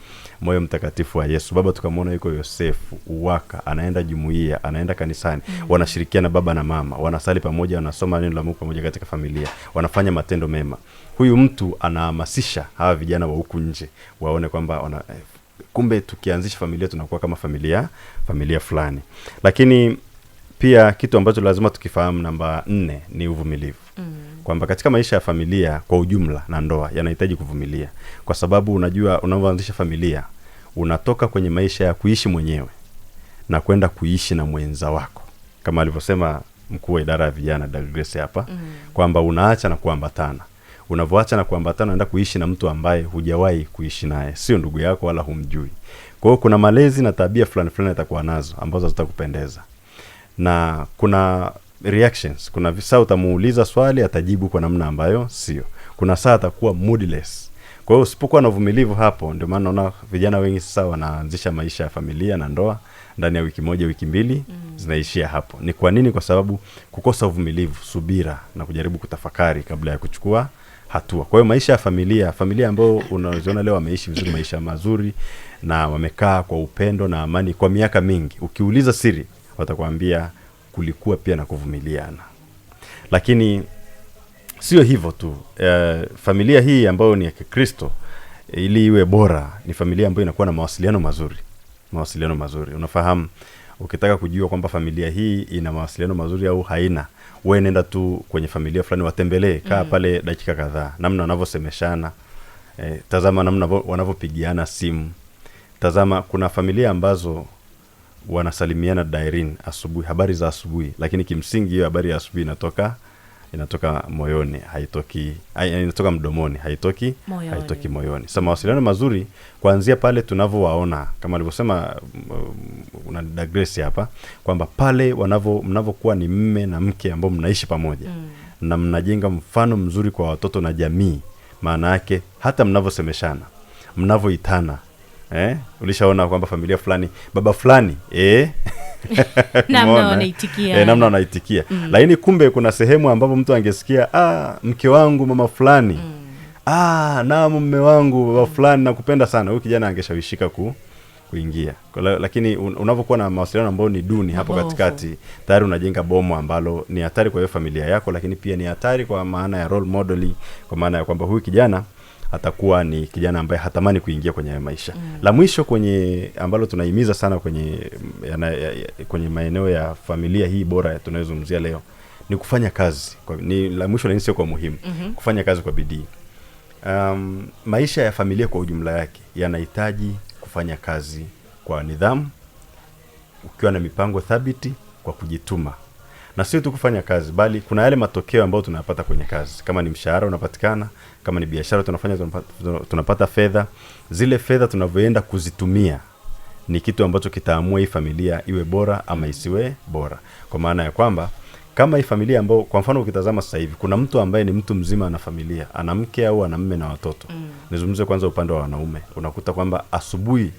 Speaker 3: Moyo Mtakatifu wa Yesu. Baba tukamwona yuko Yosefu, Uwaka, anaenda jumuiya, anaenda kanisani, wanashirikiana baba na mama, wanasali pamoja, wanasoma neno la Mungu pamoja katika familia, wanafanya matendo mema. Huyu mtu anahamasisha hawa vijana wa huku nje waone kwamba kumbe tukianzisha familia tunakuwa kama familia fulani. Lakini pia kitu ambacho lazima tukifahamu namba 4 ni uvumilivu. Kwamba katika maisha ya familia kwa ujumla na ndoa yanahitaji kuvumilia, kwa sababu unajua unapoanzisha familia unatoka kwenye maisha ya kuishi mwenyewe na kwenda kuishi na mwenza wako, kama alivyosema mkuu wa idara ya vijana Douglas hapa, kwamba unaacha na kuambatana. Unavyoacha na kuambatana unaenda kuishi na mtu ambaye hujawahi kuishi naye, sio ndugu yako wala humjui. Kwa hiyo kuna malezi na tabia fulani fulani atakuwa nazo ambazo zitakupendeza, na kuna reactions. Kuna saa utamuuliza swali atajibu kwa namna ambayo sio. Kuna saa atakuwa moodless. Kwa hiyo usipokuwa na uvumilivu hapo, ndio maana unaona vijana wengi sasa wanaanzisha maisha ya familia na ndoa ndani ya wiki moja, wiki mbili zinaishia hapo. Ni kwa nini? Kwa sababu kukosa uvumilivu, subira na kujaribu kutafakari kabla ya kuchukua hatua. Kwa hiyo maisha ya familia ambao unaziona leo wameishi vizuri, maisha mazuri na wamekaa kwa upendo na amani kwa miaka mingi, ukiuliza siri watakwambia kulikuwa pia na kuvumiliana. Lakini sio hivyo tu. Familia hii ambayo ni ya Kikristo, ili iwe bora, ni familia ambayo inakuwa na mawasiliano mazuri. Unafahamu, ukitaka kujua kwamba familia hii ina mawasiliano mazuri au haina, wewe nenda tu kwenye familia fulani, watembelee, kaa pale dakika kadhaa, namna wanavyosemeshana, tazama namna wanavyopigiana simu. Tazama, kuna familia ambazo wanasalimiana dairin asubuhi, habari za asubuhi, lakini kimsingi hiyo habari ya asubuhi inatoka moyoni, inatoka mdomoni, haitoki moyoni. Sasa mawasiliano mazuri kuanzia pale tunavyowaona, kama alivyosema una Douglas hapa, kwamba pale mnavyokuwa ni mme na mke ambao mnaishi pamoja na mnajenga mfano mzuri kwa watoto na jamii. Maana yake hata mnavyosemeshana, mnavyoitana, ulishaona kwamba familia fulani baba fulani
Speaker 1: namna wanaitikia.
Speaker 3: Lakini kumbe kuna sehemu ambapo mtu angesikia mke wangu mama fulani, na mume wangu baba fulani nakupenda sana, huyu kijana angeshawishika kuingia. Lakini unapokuwa na mawasiliano ambayo ni duni hapo katikati, tayari unajenga bomu ambalo ni hatari kwa hiyo familia yako, lakini pia ni hatari kwa maana ya role model, kwa maana ya kwamba huyu kijana atakuwa ni kijana ambaye hatamani kuingia kwenye maisha. La mwisho kwenye ambalo tunahimiza sana kwenye maeneo ya familia hii bora tunayozungumzia leo ni kufanya kazi. Ni la mwisho, lakini sio kwa muhimu. Kufanya kazi kwa bidii. Maisha ya familia kwa ujumla yake yanahitaji kufanya kazi kwa nidhamu, ukiwa na mipango thabiti, kwa kujituma. Na sio tu kufanya kazi, bali kuna yale matokeo ambayo tunayapata kwenye kazi. Kama ni mshahara unapatikana, kama ni biashara tunafanya tunapata fedha, zile fedha tunavyoenda kuzitumia ni kitu ambacho kitaamua hii familia iwe bora ama isiwe bora. Kwa maana ya kwamba kama hii familia ambao, kwa mfano ukitazama sasa hivi kuna mtu ambaye ni mtu mzima na familia, ana mke au ana mume na watoto. Nizungumzie kwanza upande wa wanaume. Unakuta kwamba asubuhi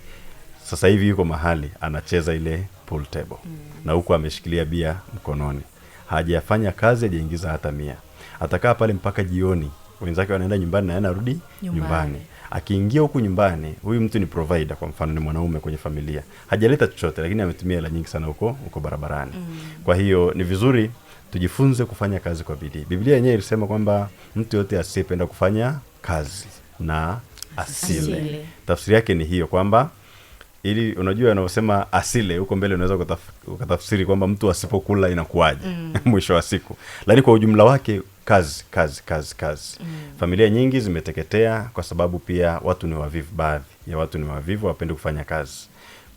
Speaker 3: sasa hivi yuko mahali anacheza ile pool table na huko ameshikilia bia mkononi, hajafanya kazi, hajaingiza hata 100. Atakaa pale mpaka jioni, wenzake wanaenda nyumbani na yeye anarudi nyumbani. Akiingia huku nyumbani, huyu mtu ni provider, kwa mfano ni mwanaume kwenye familia, hajaleta chochote, lakini ametumia hela nyingi sana huko barabarani. Kwa hiyo ni vizuri tujifunze kufanya kazi kwa bidii. Biblia yenyewe ilisema kwamba mtu yote asiyependa kufanya kazi na asile. Tafsiri yake ni hiyo, kwamba ili unajua anavyosema asile huko mbele unaweza ukatafsiri kwamba mtu asipokula inakuwaje mwisho wa siku. Lakini kwa ujumla wake kazi. Familia nyingi zimeteketea kwa sababu pia watu ni wavivu. Baadhi ya watu ni wavivu, wapende kufanya kazi.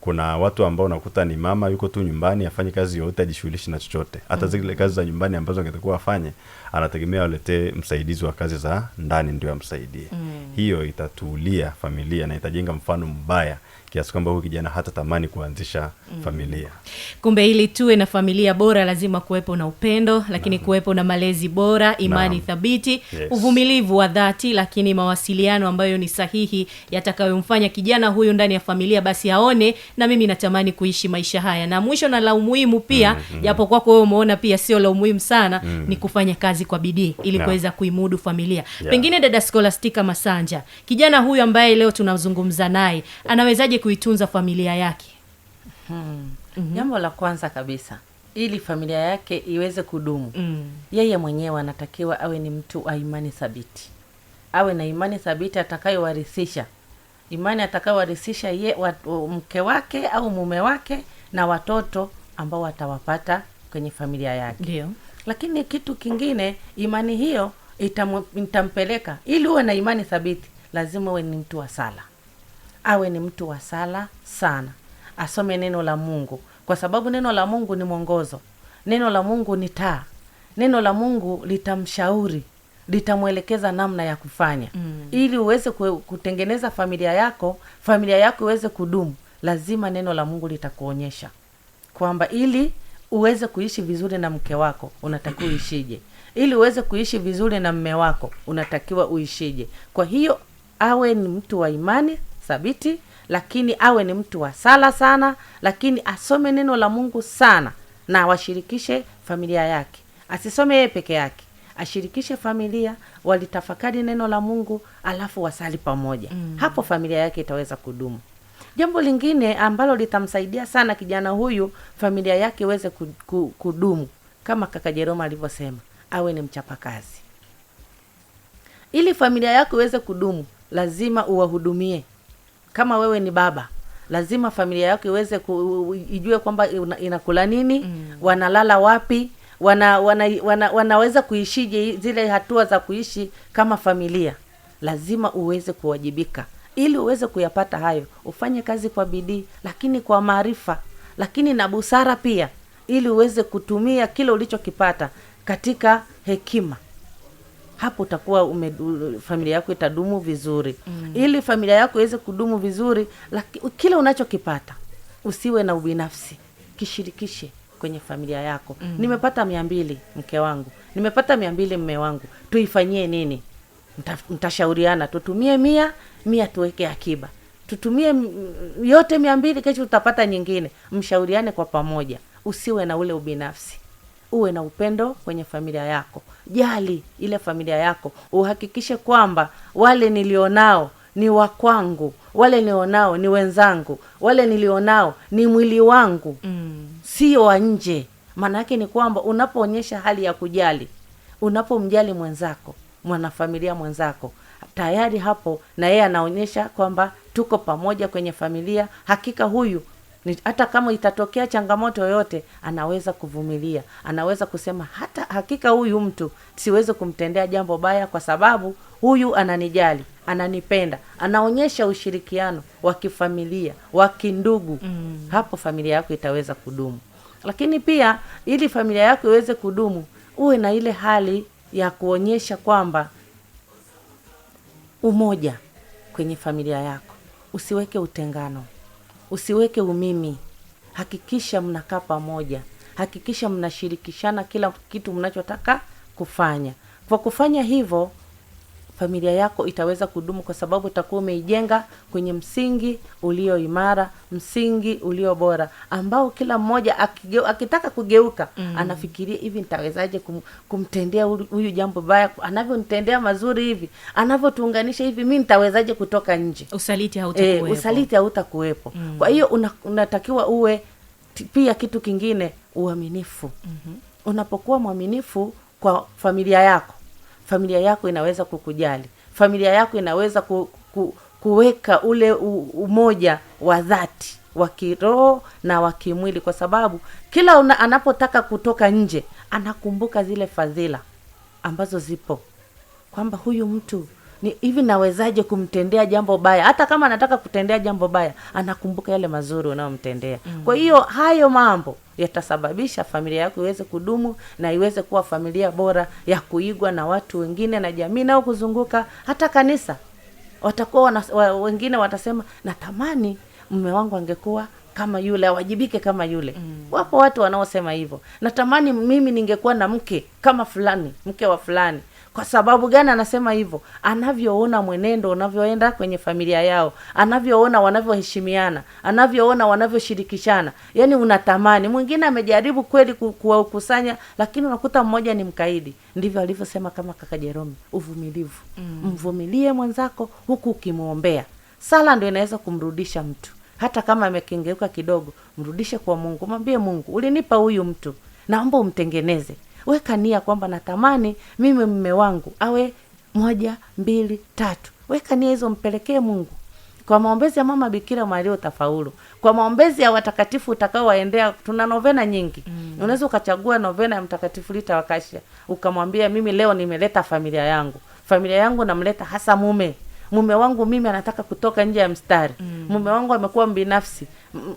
Speaker 3: Kuna watu ambao unakuta ni mama yuko tu nyumbani, afanye kazi yote, ajishughulishi na chochote. Hata zile kazi za nyumbani ambazo angetakuwa afanye, anategemea aletee msaidizi wa kazi za ndani ndio amsaidie. Hiyo itatulia familia na itajenga mfano mbaya kiasi kwamba huyu kijana hata tamani kuanzisha familia.
Speaker 1: Kumbe ili tuwe na familia bora lazima kuwepo na upendo, lakini kuwepo na malezi bora, imani thabiti, uvumilivu wa dhati, lakini mawasiliano ambayo ni sahihi yatakayomfanya kijana huyu ndani ya familia basi aone na mimi natamani kuishi maisha haya. Na mwisho na la umuhimu pia, japo kwako wewe umeona pia sio la umuhimu sana, ni kufanya kazi kwa bidii ili kuweza kuimudu familia. Pengine dada Scholastica Masanja, kijana huyu ambaye leo tunazungumza naye, anawezaje kuitunza familia yake?
Speaker 2: Jambo la kwanza kabisa, ili familia yake iweze kudumu, yeye mwenyewe anatakiwa awe ni mtu wa imani thabiti. Awe na imani thabiti atakayowarithisha. Imani atakayowarithisha mke wake au mume wake na watoto ambao atawapata kwenye familia yake.
Speaker 1: Ndio.
Speaker 2: Lakini kitu kingine, imani hiyo itampeleka, ili uwe na imani thabiti, lazima uwe ni mtu wa sala. Awe ni mtu wa sala sana. Asome neno la Mungu, kwa sababu neno la Mungu ni mwongozo. Neno la Mungu ni taa. Neno la Mungu litamshauri, litamwelekeza namna ya kufanya. Ili uweze kutengeneza familia yako iweze kudumu, lazima neno la Mungu litakuonyesha kwamba ili uweze kuishi vizuri na mke wako unatakiwa uishije, ili uweze kuishi vizuri na mme wako unatakiwa uishije. Kwa hiyo awe ni mtu wa imani thabiti, lakini awe ni mtu wa sala sana, lakini asome neno la Mungu sana na washirikishe familia yake. Asisome yeye peke yake, ashirikishe familia, walitafakari neno la Mungu, alafu wasali pamoja. Hapo familia yake itaweza kudumu. Jambo lingine ambalo litamsaidia sana kijana huyu familia yake iweze kudumu, kama kaka Jeroma alivyosema, awe ni mchapakazi. Ili familia yako iweze kudumu, lazima uwahudumie. Kama wewe ni baba, lazima familia yako iweze ijue kwamba inakula nini, wanalala wapi, wanaweza kuishije, zile hatua za kuishi kama familia. Lazima uweze kuwajibika. Ili uweze kuyapata hayo, ufanye kazi kwa bidii, lakini kwa maarifa, lakini na busara pia, ili uweze kutumia kile ulichokipata katika hekima. Hapo utakuwa familia yako itadumu vizuri. Ili familia yako iweze kudumu vizuri, kile unachokipata usiwe na ubinafsi, kishirikishe kwenye familia yako. Nimepata 200 mke wangu, nimepata 200 mme wangu, tuifanyie nini? Mtashauriana, tutumie 100 tuweke akiba, tutumie yote 200, kesho tutapata nyingine. Mshauriane kwa pamoja, usiwe na ule ubinafsi, uwe na upendo kwenye familia yako. Jali ile familia yako, uhakikishe kwamba wale nilionao ni wa kwangu, wale nilionao ni wenzangu, wale nilionao ni mwili wangu, sio wa nje. Maana yake ni kwamba unapoonyesha hali ya kujali, unapomjali mwenzako, mwanafamilia mwenzako, tayari hapo na yeye anaonyesha kwamba tuko pamoja kwenye familia. Hakika huyu hata kama itatokea changamoto yoyote, anaweza kuvumilia, anaweza kusema hata hakika huyu mtu siwezi kumtendea jambo baya, kwa sababu huyu ananijali, ananipenda, anaonyesha ushirikiano wa kifamilia, wa kindugu. Hapo familia yako itaweza kudumu. Lakini pia ili familia yako iweze kudumu, uwe na ile hali ya kuonyesha kwamba umoja kwenye familia yako. Usiweke utengano, usiweke umimi. Hakikisha mnakaa pamoja, hakikisha mnashirikishana kila kitu mnachotaka kufanya. Kwa kufanya hivyo, familia yako itaweza kudumu, kwa sababu utakuwa umeijenga kwenye msingi ulio imara, msingi ulio bora, ambao kila mmoja akitaka kugeuka anafikiria, hivi nitawezaje kumtendea huyu jambo baya, anavyonitendea mazuri hivi, anavyotuunganisha hivi, mimi nitawezaje kutoka nje?
Speaker 1: Usaliti hautakuwepo.
Speaker 2: Usaliti hautakuwepo. Kwa hiyo unatakiwa uwe pia kitu kingine, uaminifu. Unapokuwa mwaminifu kwa familia yako, familia yako inaweza kukujali, familia yako inaweza kuweka ule umoja wa dhati, wa kiroho na wa kimwili, kwa sababu kila anapotaka kutoka nje, anakumbuka zile fadhila ambazo zipo, kwamba huyu mtu ni hivi, nawezaje kumtendea jambo baya? Hata kama anataka kutendea jambo baya, anakumbuka yale mazuri unayomtendea. Kwa hiyo hayo mambo yatasababisha familia yako iweze kudumu na iweze kuwa familia bora ya kuigwa na watu wengine na jamii nao kuzunguka. Hata kanisa watakuwa wengine watasema, natamani mume wangu angekuwa kama yule, awajibike kama yule. Wapo watu wanaosema hivyo, natamani mimi ningekuwa na mke kama fulani, mke wa fulani. Kwa sababu gani anasema hivyo? Anavyoona mwenendo unavyoenda kwenye familia yao, anavyoona wanavyoheshimiana, anavyoona wanavyoshirikishana, yani unatamani. Mwingine amejaribu kweli kuwakusanya, lakini unakuta mmoja ni mkaidi. Ndivyo alivyosema kama kaka Jerome, uvumilivu. Mvumilie mwenzako huku ukimuombea. Sala ndio inaweza kumrudisha mtu. Hata kama amekengeuka kidogo, mrudishe kwa Mungu. Mwambie Mungu, ulinipa huyu mtu, naomba umtengeneze. Weka nia kwamba natamani mimi mume wangu awe 1, 2, 3. Weka nia hizo, mpelekee Mungu. Kwa maombezi ya Mama Bikira Maria utafaulu. Kwa maombezi ya watakatifu utakaowaendea, tuna novena nyingi. Unaweza ukachagua novena ya Mtakatifu Rita wa Kashia. Ukamwambia, mimi leo nimeleta familia yangu. Familia yangu namleta hasa mume wangu mimi anataka kutoka nje ya mstari. Mume wangu amekuwa mbinafsi.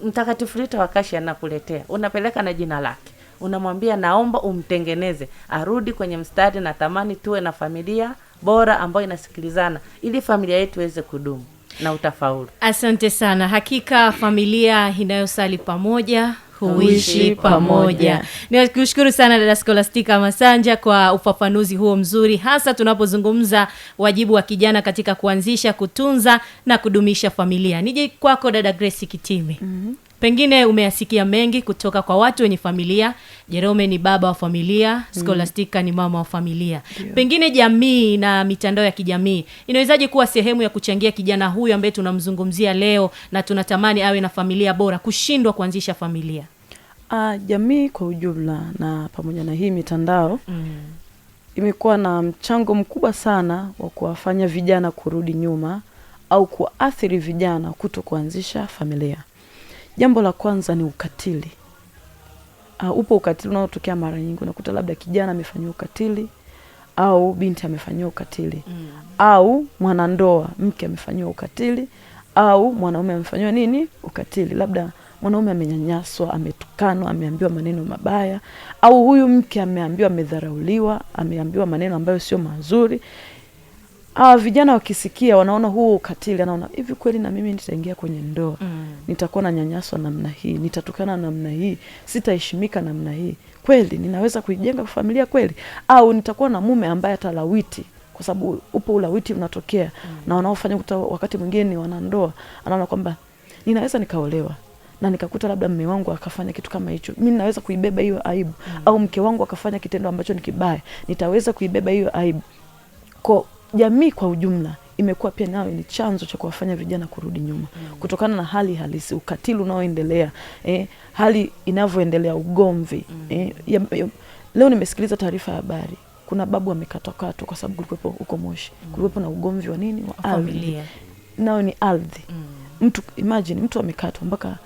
Speaker 2: Mtakatifu Rita wa Kashia anakuletea. Unapeleka na jina lake. Unamwambia, naomba umtengeneze arudi kwenye mstari, na tamani tuwe na familia bora ambayo inasikilizana ili familia yetu iweze kudumu, na utafaulu.
Speaker 1: Asante sana. Hakika familia inayosali pamoja huishi pamoja. Nikushukuru sana dada Scholastica Masanja kwa ufafanuzi huo mzuri, hasa tunapozungumza wajibu wa kijana katika kuanzisha, kutunza na kudumisha familia. Nije kwako dada Grace Kitime. Pengine umeyasikia mengi kutoka kwa watu wenye familia. Jerome ni baba wa familia, Scholastica ni mama wa familia. Pengine jamii na mitandao ya kijamii inawezaje kuwa sehemu ya kuchangia kijana huyu ambaye tunamzungumzia leo na tunatamani awe na familia bora kushindwa kuanzisha familia?
Speaker 4: Jamii kwa ujumla na pamoja na hii mitandao imekuwa na mchango mkubwa sana wa kuwafanya vijana kurudi nyuma au kuathiri vijana kuto kuanzisha familia. Jambo la kwanza ni ukatili. Upo ukatili unaotokea mara nyingi. Unakuta labda kijana amefanywa ukatili au binti amefanywa ukatili au mwanandoa mke amefanywa ukatili au mwanaume amefanywa ukatili. Labda mwanaume amenyanyaswa, ametukanwa, ameambiwa maneno mabaya, au huyu mke ameambiwa amedharauliwa, ameambiwa maneno ambayo sio mazuri. Vijana wakisikia wanaona huo ukatili, anaona hivi kweli na mimi nitaingia kwenye ndoa, nitakuwa na nyanyaswa namna hii, nitatukana namna hii, sitaheshimika namna hii, kweli ninaweza kuijenga familia kweli? Au nitakuwa na mume ambaye atalawiti, kwa sababu upo ulawiti unatokea na wanaofanya wakati mwingine ni wanandoa. Anaona kwamba ninaweza nikaolewa na nikakuta labda mume wangu akafanya kitu kama hicho, mimi ninaweza kuibeba hiyo aibu. Au mke wangu akafanya kitendo ambacho ni kibaya, nitaweza kuibeba hiyo aibu. Kwa jamii kwa ujumla imekuwa pia nayo ni chanzo cha kuwafanya vijana kurudi nyuma kutokana na hali halisi, ukatili unaoendelea, hali inavyoendelea, ugomvi. Leo nimesikiliza taarifa ya habari, kuna babu amekatwa kwa sababu kulikuwepo huko Moshi, kulikuwepo na ugomvi wa wa ardhi. Nao ni ardhi. Mtu imagine mtu amekatwa mpaka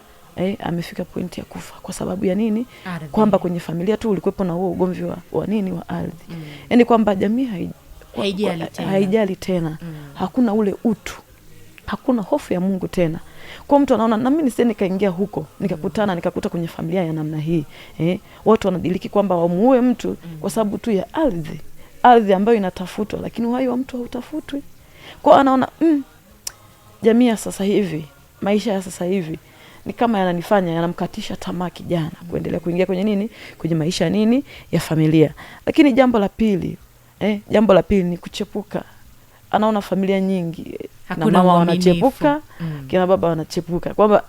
Speaker 4: amefika point ya kufa kwa sababu ya nini? Kwamba kwenye familia tu ulikuwepo na huo ugomvi wa ardhi. Yaani kwamba jamii haijali tena. Hakuna ule utu, hakuna hofu ya Mungu tena. Kwa mtu anaona na mimi nisije nikaingia huko nikakuta kwenye familia ya namna hii. Watu wanadiliki kwamba wamuue mtu kwa sababu tu ya ardhi ambayo inatafutwa, lakini uhai wa mtu hautafutwi. Kwa anaona jamii ya sasa hivi, maisha ya sasa hivi ni kama yanamkatisha tamaa kijana kuendelea kuingia kwenye kwenye maisha ya familia. Lakini jambo la pili ni kuchepuka. Anaona familia nyingi na mama wanachepuka, kina baba wanachepuka, kwamba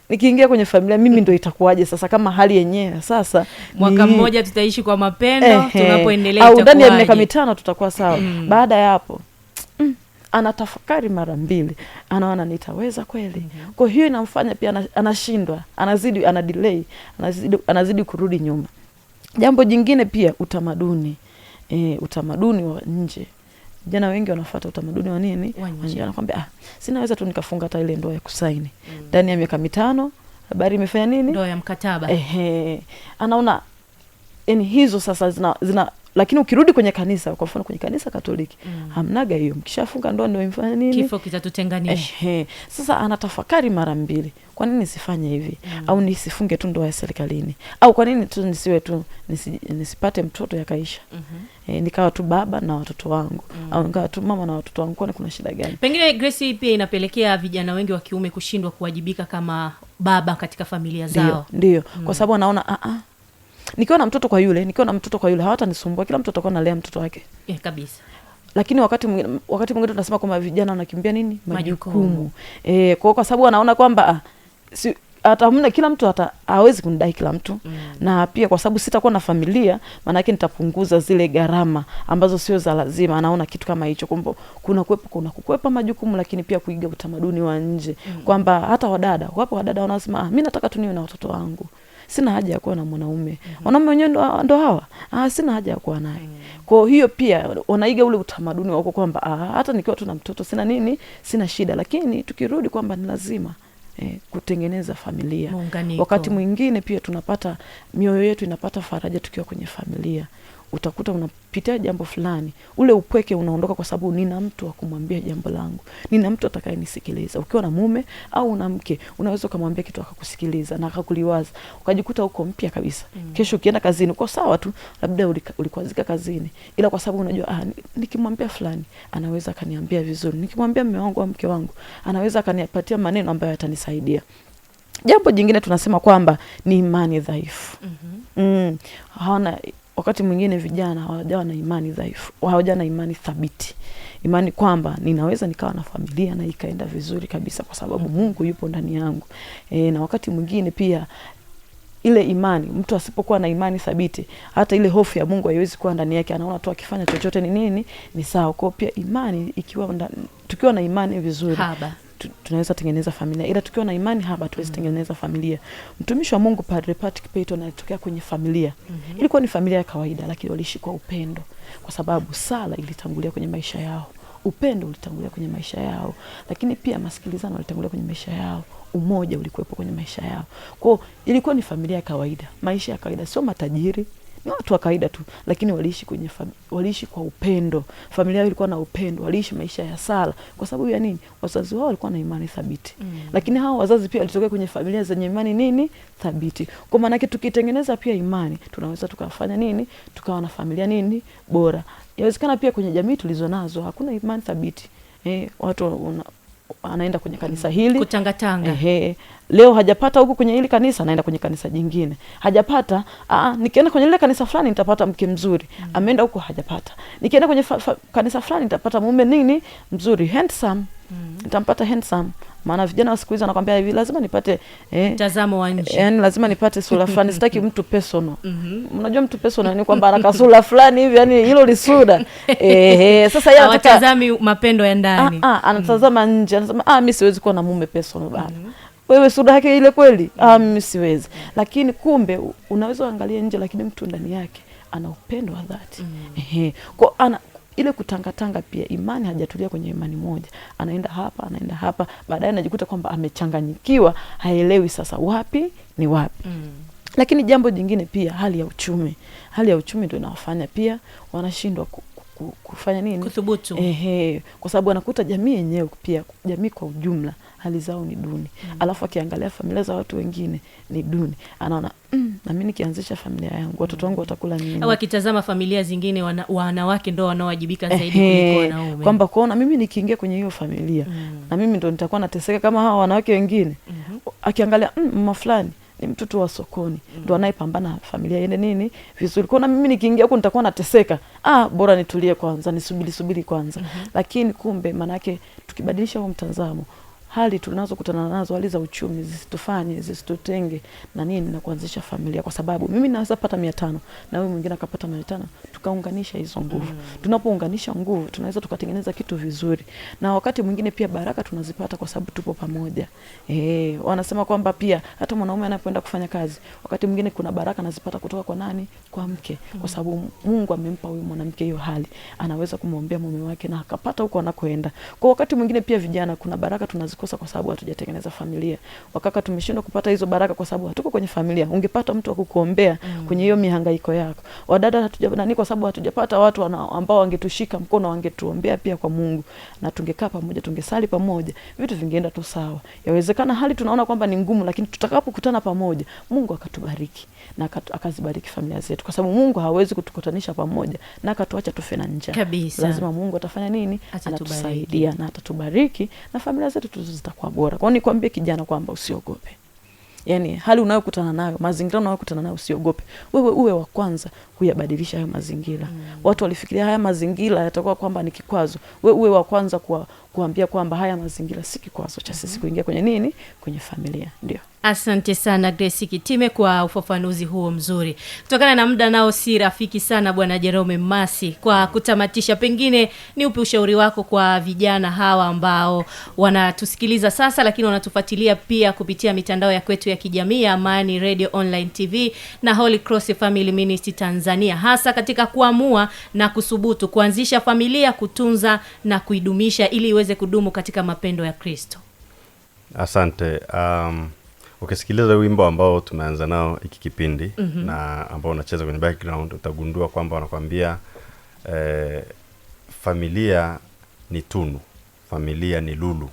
Speaker 4: nikiingia kwenye familia mimi ndio itakuwaje sasa, kama hali yenyewe sasa
Speaker 1: mwaka mmoja tutaishi kwa mapendo, tunapoendelea
Speaker 4: au ndani ya miaka 5 tutakuwa sawa. Baada ya hapo anatafakari mara mbili, anaona nitaweza kweli? Kwa hiyo inamfanya pia anashindwa, anazidi kurudi nyuma. Jambo jingine pia utamaduni. Utamaduni wa nje. Vijana wengi wanafuata utamaduni wa nje. Anakuambia sinaweza tu nikafunga hata ile ndoa ya kusaini. Ndani ya miaka 5 habari imefanya
Speaker 1: ndoa ya mkataba.
Speaker 4: Anaona hizo sasa zina lakini ukirudi kwenye kanisa, kwa mfano kwenye kanisa Katoliki, hamnaga hiyo. Mkishafunga ndoa ndio imfanya
Speaker 1: kifo kitatutenganisha.
Speaker 2: Sasa anatafakari mara mbili. Kwa nini nisifanye hivi? Au nisifunge tu ndoa ya serikalini? Au kwa nini tu nisipate mtoto yakaisha? Nikawa tu baba na watoto wangu, au nikawa tu mama na watoto wangu, kwani kuna shida gani?
Speaker 1: Pengine Grace pia inapelekea vijana wengi wa kiume kushindwa kuwajibika kama baba katika familia zao.
Speaker 2: Ndio. Kwa sababu anaona nikiwa na mtoto kwa yule, hawatanisumbua, kila mtu atakuwa analea mtoto wake.
Speaker 1: Kabisa.
Speaker 2: Lakini wakati mwingine tunasema kwamba vijana wanakimbia majukumu. Kwa sababu anaona kwamba hata kila mtu hawezi kunidai kila mtu. Na pia kwa sababu sitakuwa na familia, maana yake nitapunguza zile gharama ambazo sio za lazima. Anaona kitu kama hicho, kwamba kuna kukwepa majukumu, lakini pia kuiga utamaduni wa nje. Kwamba hata wapo wadada wanasema mimi nataka tu niwe na watoto wangu.
Speaker 4: sina haja ya kuwa na mwanaume. Wanaume wenyewe ndo hawa. Sina haja ya kuwa naye. Kwa hiyo pia wanaiga ule utamaduni wako kwamba hata nikiwa tu na mtoto sina nini, sina shida. Lakini tukirudi kwamba ni lazima kutengeneza familia.
Speaker 1: Muunganiko.
Speaker 4: Wakati mwingine pia tunapata mioyo yetu inapata faraja tukiwa kwenye familia. Utakuta unapitia jambo fulani, ule upweke unaondoka kwa sababu nina mtu wa kumwambia jambo langu. Nina mtu atakayenisikiliza. Ukiwa na mume au na mke, unaweza kumwambia kitu akakusikiliza na akakuliwaza. Ukajikuta uko mpya kabisa. Kesho ukienda kazini uko sawa tu, labda ulikwazika kazini. Ila kwa sababu unajua nikimwambia fulani anaweza akaniambia vizuri. Nikimwambia mume wangu au mke wangu anaweza akanipatia maneno ambayo yatanisaidia. Jambo jingine tunasema kwamba ni imani dhaifu. Hawana wakati mwingine vijana hawajawa na imani dhaifu, hawajawa na imani thabiti. Imani kwamba ninaweza nikawa na familia na ikaenda vizuri kabisa kwa sababu Mungu yupo ndani yangu. Na wakati mwingine pia ile imani, mtu asipokuwa na imani thabiti, hata ile hofu ya Mungu haiwezi kuwa ndani yake. Anaona tu akifanya chochote ni nini, ni sawa. Kwa pia imani tukiwa na imani vizuri, tunaweza tengeneza familia. Ila tukiwa na imani haba tuwezi tengeneza familia. Mtumishi wa Mungu Padre Patrick Peyton alitokea kwenye familia. Ilikuwa ni familia ya kawaida lakini waliishi kwa upendo. Kwa sababu sala ilitangulia kwenye maisha yao. Upendo ulitangulia kwenye maisha yao. Lakini pia masikilizano yalitangulia kwenye maisha yao. Umoja ulikuwepo kwenye maisha yao. Kwa ilikuwa ni familia ya kawaida. Maisha ya kawaida, sio matajiri. Ni watu wa kawaida tu, lakini waliishi kwa upendo. Familia yao ilikuwa na upendo, waliishi maisha ya sala. Kwa sababu ya nini? Wazazi wao walikuwa na imani thabiti. Lakini hao wazazi pia walitokea kwenye familia zenye imani nini? Thabiti. Kwa maana yake tukitengeneza pia imani, tunaweza tukafanya nini? Tukawa na familia nini? Bora. Inawezekana pia kwenye jamii tulizonazo hakuna imani thabiti. Watu anaenda kwenye kanisa hili
Speaker 1: kutangatanga.
Speaker 4: Leo hajapata huku kwenye hili kanisa, anaenda kwenye kanisa jingine. Hajapata, nikienda kwenye ile kanisa fulani nitapata mke mzuri. Ameenda huko hajapata. Nikienda kwenye kanisa fulani nitapata mume nini? Mzuri, handsome. Nitampata handsome. Maana vijana wa siku hizi wanakuambia hivi, lazima nipate
Speaker 1: mtazamo wa nje.
Speaker 4: Yaani lazima nipate sura fulani, sitaki mtu personal. Unajua mtu personal ni kwamba ana kasura fulani hivi, yani hilo lisura. Sasa yeye
Speaker 1: anatazami mapendo ya ndani.
Speaker 4: Anatazama nje, anasema mimi siwezi kuwa na mume personal bana. Wewe sura yake ile kweli? Mimi siwezi. Lakini kumbe unaweza angalia nje lakini mtu ndani yake ana upendo wa dhati. Kwa ile kutangatanga pia, imani hajatulia kwenye imani moja. Anaenda hapa, baadaye anajikuta kwamba amechanganyikiwa, haelewi sasa wapi ni wapi. Lakini jambo jingine pia, hali ya uchumi. Hali ya uchumi ndio inawafanya pia wanashindwa kufanya nini?
Speaker 1: Kuthubutu.
Speaker 4: Kwa sababu anakuta jamii yenyewe pia, jamii kwa ujumla hali zao ni duni. Alafu akiangalia familia za watu wengine ni duni. Anaona na mimi nikianzisha familia yangu watoto wangu watakula nini?
Speaker 1: Au akitazama familia zingine wanawake ndio wanaowajibika zaidi kuliko wanaume.
Speaker 4: Kwamba kuona mimi nikiingia kwenye hiyo familia na mimi ndo nitakuwa nateseka kama hawa wanawake wengine. Akiangalia mama fulani ni mtoto wa sokoni, ndo anayepambana familia iende nini vizuri. Kwa na mimi nikiingia huko nitakuwa nateseka. Bora nitulie kwanza, nisubiri kwanza. Lakini kumbe manake tukibadilisha huo mtazamo, hali tunazokutana nazo, hali za uchumi zisitutenge na nini na kuanzisha familia. Kwa sababu mimi naweza pata 500 na wewe mwingine akapata 500, tukaunganisha hizo nguvu. Tunapounganisha nguvu tunaweza tukatengeneza kitu vizuri. Na wakati mwingine pia baraka tunazipata kwa sababu tupo pamoja. Wanasema kwamba pia hata mwanaume anapoenda kufanya kazi, wakati mwingine kuna baraka anazipata kutoka kwa nani? Kwa mke. Kwa sababu Mungu amempa huyu mwanamke hiyo hali. Anaweza kumwombea mume wake na akapata huko anakoenda. Kwa wakati mwingine pia vijana, kuna baraka tunazikosa kwa sababu hatujatengeneza familia. Wakaka tumeshindwa kupata hizo baraka kwa sababu hatuko kwenye familia. Ungepata mtu wa kukuombea kwenye hiyo mihangaiko yako. Wadada hatujapata kwa sababu hatujapata watu ambao wangetushika mkono, wangetuombea pia kwa Mungu. Na tungekaa pamoja, tungesali pamoja, vitu vingeenda tu sawa. Yawezekana hali tunaona kwamba ni ngumu, lakini tutakapokutana pamoja, Mungu akatubariki na akazibariki familia zetu. Kwa sababu Mungu hawezi kutukutanisha pamoja na akatuacha tufe na njaa. Lazima Mungu atafanya nini? Atatusaidia na atatubariki na familia zetu zitakuwa bora. Kwa hiyo nikwambie kijana kwamba usiogope. Yaani hali unayokutana nayo, mazingira unayokutana nayo, usiogope. Wewe uwe wa kwanza kuyabadilisha hayo mazingira. Watu walifikiria haya mazingira yatakuwa kwamba ni kikwazo. Wewe uwe wa kwanza kuambia kwamba haya mazingira si kikwazo cha sisi kuingia kwenye nini? Kwenye familia. Ndio.
Speaker 1: Asante sana Grace Kitime kwa ufafanuzi huo mzuri. Kutokana na muda nao si rafiki sana Bwana Jerome Masi, kwa kutamatisha, pengine ni upi ushauri wako kwa vijana hawa ambao wanatusikiliza sasa lakini wanatufuatilia pia kupitia mitandao ya kwetu ya kijamii ya Amani Radio Online TV na Holy Cross Family Ministry Tanzania, hasa katika kuamua na kusubutu kuanzisha familia, kutunza na kuidumisha ili iweze kudumu katika mapendo ya Kristo?
Speaker 3: Asante. Ukisikiliza wimbo ambao tumeanza nao hiki kipindi na ambao unacheza kwenye background, utagundua kwamba wanakuambia familia ni tunu, familia ni lulu.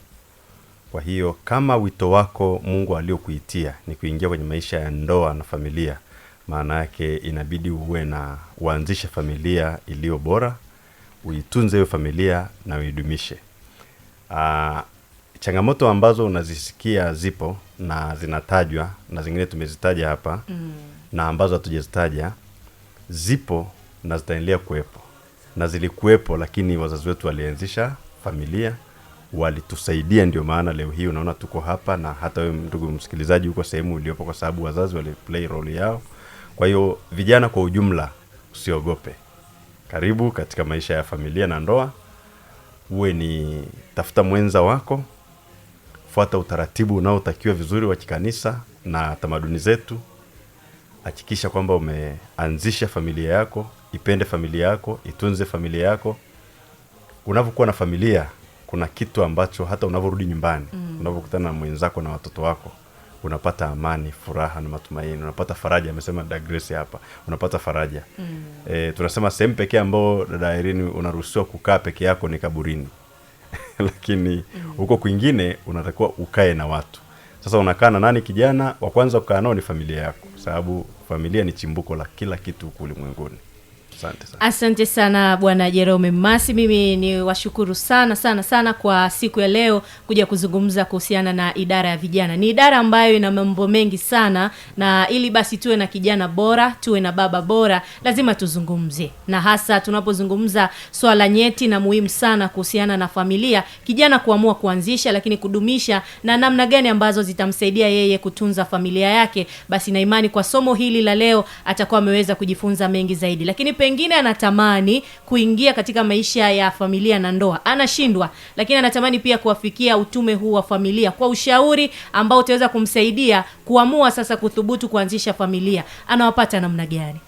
Speaker 3: Kwa hiyo kama wito wako Mungu aliokuitia ni kuingia kwenye maisha ya ndoa na familia, maana yake inabidi uanzishe familia iliyo bora, uitunze hiyo familia na uidumishe. Changamoto ambazo unazisikia zipo na zinatajwa na zingine tumezitaja hapa na ambazo hatujazitaja zipo na zitaendelea kuwepo na zilikuwepo, lakini wazazi wetu walianzisha familia, walitusaidia, ndio maana leo hii unaona tuko hapa, na hata wewe ndugu msikilizaji uko sehemu uliopo kwa sababu wazazi wali play role yao. Kwa hiyo vijana kwa ujumla, usiogope, karibu katika maisha ya familia na ndoa. Uwe ni tafuta mwenza wako, fuata utaratibu unaotakiwa vizuri wa kikanisa na tamaduni zetu. Hakikisha kwamba umeanzisha familia yako, ipende familia yako, itunze familia yako. Unapokuwa na familia, kuna kitu ambacho hata unaporudi nyumbani, unapokutana na mwenzako na watoto wako, unapata amani, furaha na matumaini, unapata faraja. Amesema dada Grace hapa, unapata faraja. Tunasema sehemu pekee ambao dada Irene unaruhusiwa kukaa peke yako ni kaburini. Lakini huko kwingine unatakiwa ukae na watu. Sasa unakaa na nani? Kijana wa kwanza kukaa nao ni familia yako, sababu familia ni chimbuko la kila kitu huko ulimwenguni. Asante sana.
Speaker 1: Asante sana Bwana Jerome Masi. Mimi ni washukuru sana kwa siku ya leo kuja kuzungumza kuhusiana na idara ya vijana. Ni idara ambayo ina mambo mengi sana, na ili basi tuwe na kijana bora, tuwe na baba bora, lazima tuzungumze. Na hasa tunapozungumza swala nyeti na muhimu sana kuhusiana na familia, kijana kuamua kuanzisha lakini kudumisha, na namna gani ambazo zitamsaidia yeye kutunza familia yake, basi na imani kwa somo hili la leo atakuwa ameweza kujifunza mengi zaidi. Lakini pengine anatamani kuingia katika maisha ya familia na ndoa, anashindwa, lakini anatamani pia kuwafikia utume huu wa familia kwa ushauri ambao utaweza kumsaidia kuamua sasa kuthubutu kuanzisha familia. Anawapata namna gani?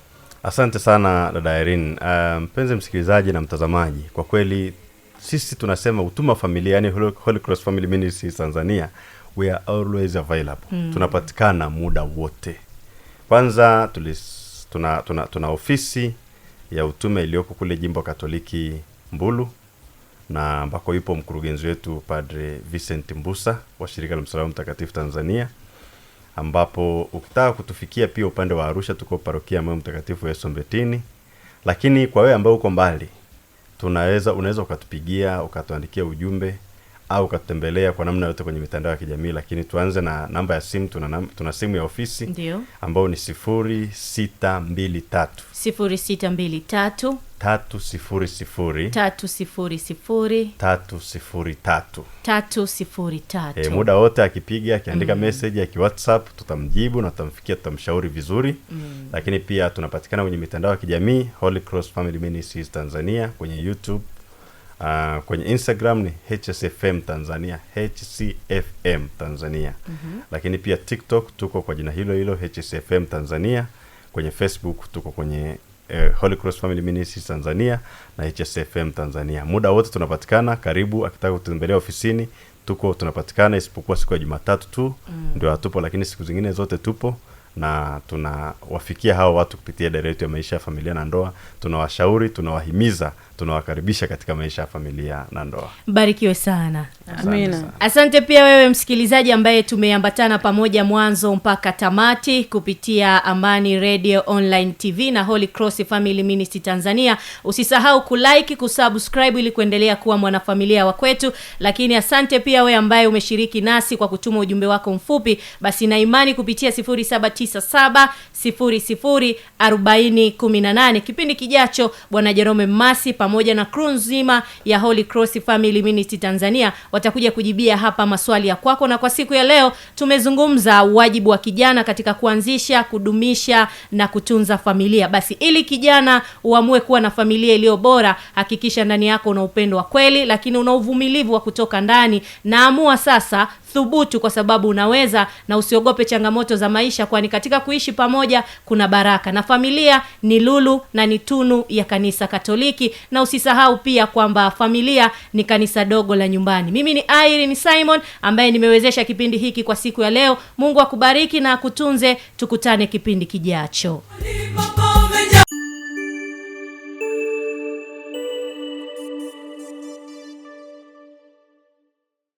Speaker 3: Asante sana dada Irene. Mpenzi msikilizaji na mtazamaji, kwa kweli sisi tunasema utume wa familia, yani Holy Cross Family Ministry Tanzania, we are always available. Tunapatikana muda wote. Kwanza tuna ofisi ya utume iliyoko kule Jimbo Katoliki Mbulu, na ambako yupo mkurugenzi wetu Padre Vincent Mbusa wa Shirika la Msalaba Mtakatifu Tanzania, ambapo ukitaka kutufikia pia upande wa Arusha tuko parokia Moyo Mtakatifu Yesu Mbetini. Lakini kwa wewe ambao uko mbali, unaweza ukatupigia, ukatuandikia ujumbe au ukatembelea kwa namna yote kwenye mitandao ya kijamii. Lakini tuanze na namba ya simu. Tuna simu ya ofisi ambao ni 0623
Speaker 1: 0623 303.
Speaker 3: Muda wote akipiga, akiandika message ya WhatsApp, tutamjibu na tutamfikia, tutamshauri vizuri. Lakini pia tunapatikana kwenye mitandao ya kijamii Holy Cross Family Ministries Tanzania, kwenye YouTube, kwenye Instagram ni HCFM Tanzania, HCFM Tanzania. Lakini pia TikTok tuko kwa jina hilo hilo HCFM Tanzania. Kwenye Facebook tuko kwenye Holy Cross Family Ministries Tanzania na HCFM Tanzania. Muda wote tunapatikana. Karibu, akitaka kutembelea ofisini tunapatikana, isipokuwa siku ya Jumatatu tu ndio hatupo, lakini siku zingine zote tupo, na tunawafikia hao watu kupitia idara yetu ya maisha ya familia na ndoa. Tunawashauri, tunawahimiza, tunawakaribisha katika maisha ya familia na ndoa.
Speaker 1: Barikiwe sana.
Speaker 4: Amina.
Speaker 1: Asante pia wewe msikilizaji ambaye tumeambatana pamoja mwanzo mpaka tamati kupitia Amani Radio Online TV na Holy Cross Family Ministry Tanzania. Usisahau kulike, kusubscribe ili kuendelea kuwa mwanafamilia wa kwetu. Lakini asante pia wewe ambaye umeshiriki nasi kwa kutuma ujumbe wako mfupi. Basi na imani kupitia 07 0797004018. Kipindi kijacho Bwana Jerome Masi pamoja na crew nzima ya Holy Cross Family Ministry Tanzania watakuja kujibia hapa maswali ya kwako. Na kwa siku ya leo tumezungumza wajibu wa kijana katika kuanzisha, kudumisha na kutunza familia. Basi ili kijana uamue kuwa na familia iliyo bora, hakikisha ndani yako una upendo wa kweli, lakini una uvumilivu wa kutoka ndani. Naamua sasa, thubutu, kwa sababu unaweza, na usiogope changamoto za maisha, kwani katika kuishi pamoja kuna baraka. Na familia ni lulu na ni tunu ya kanisa Katoliki, na usisahau pia kwamba familia ni kanisa dogo la nyumbani. Mimi ni Irene Simon ambaye nimewezesha kipindi hiki kwa siku ya leo. Mungu akubariki na akutunze. Tukutane kipindi kijacho.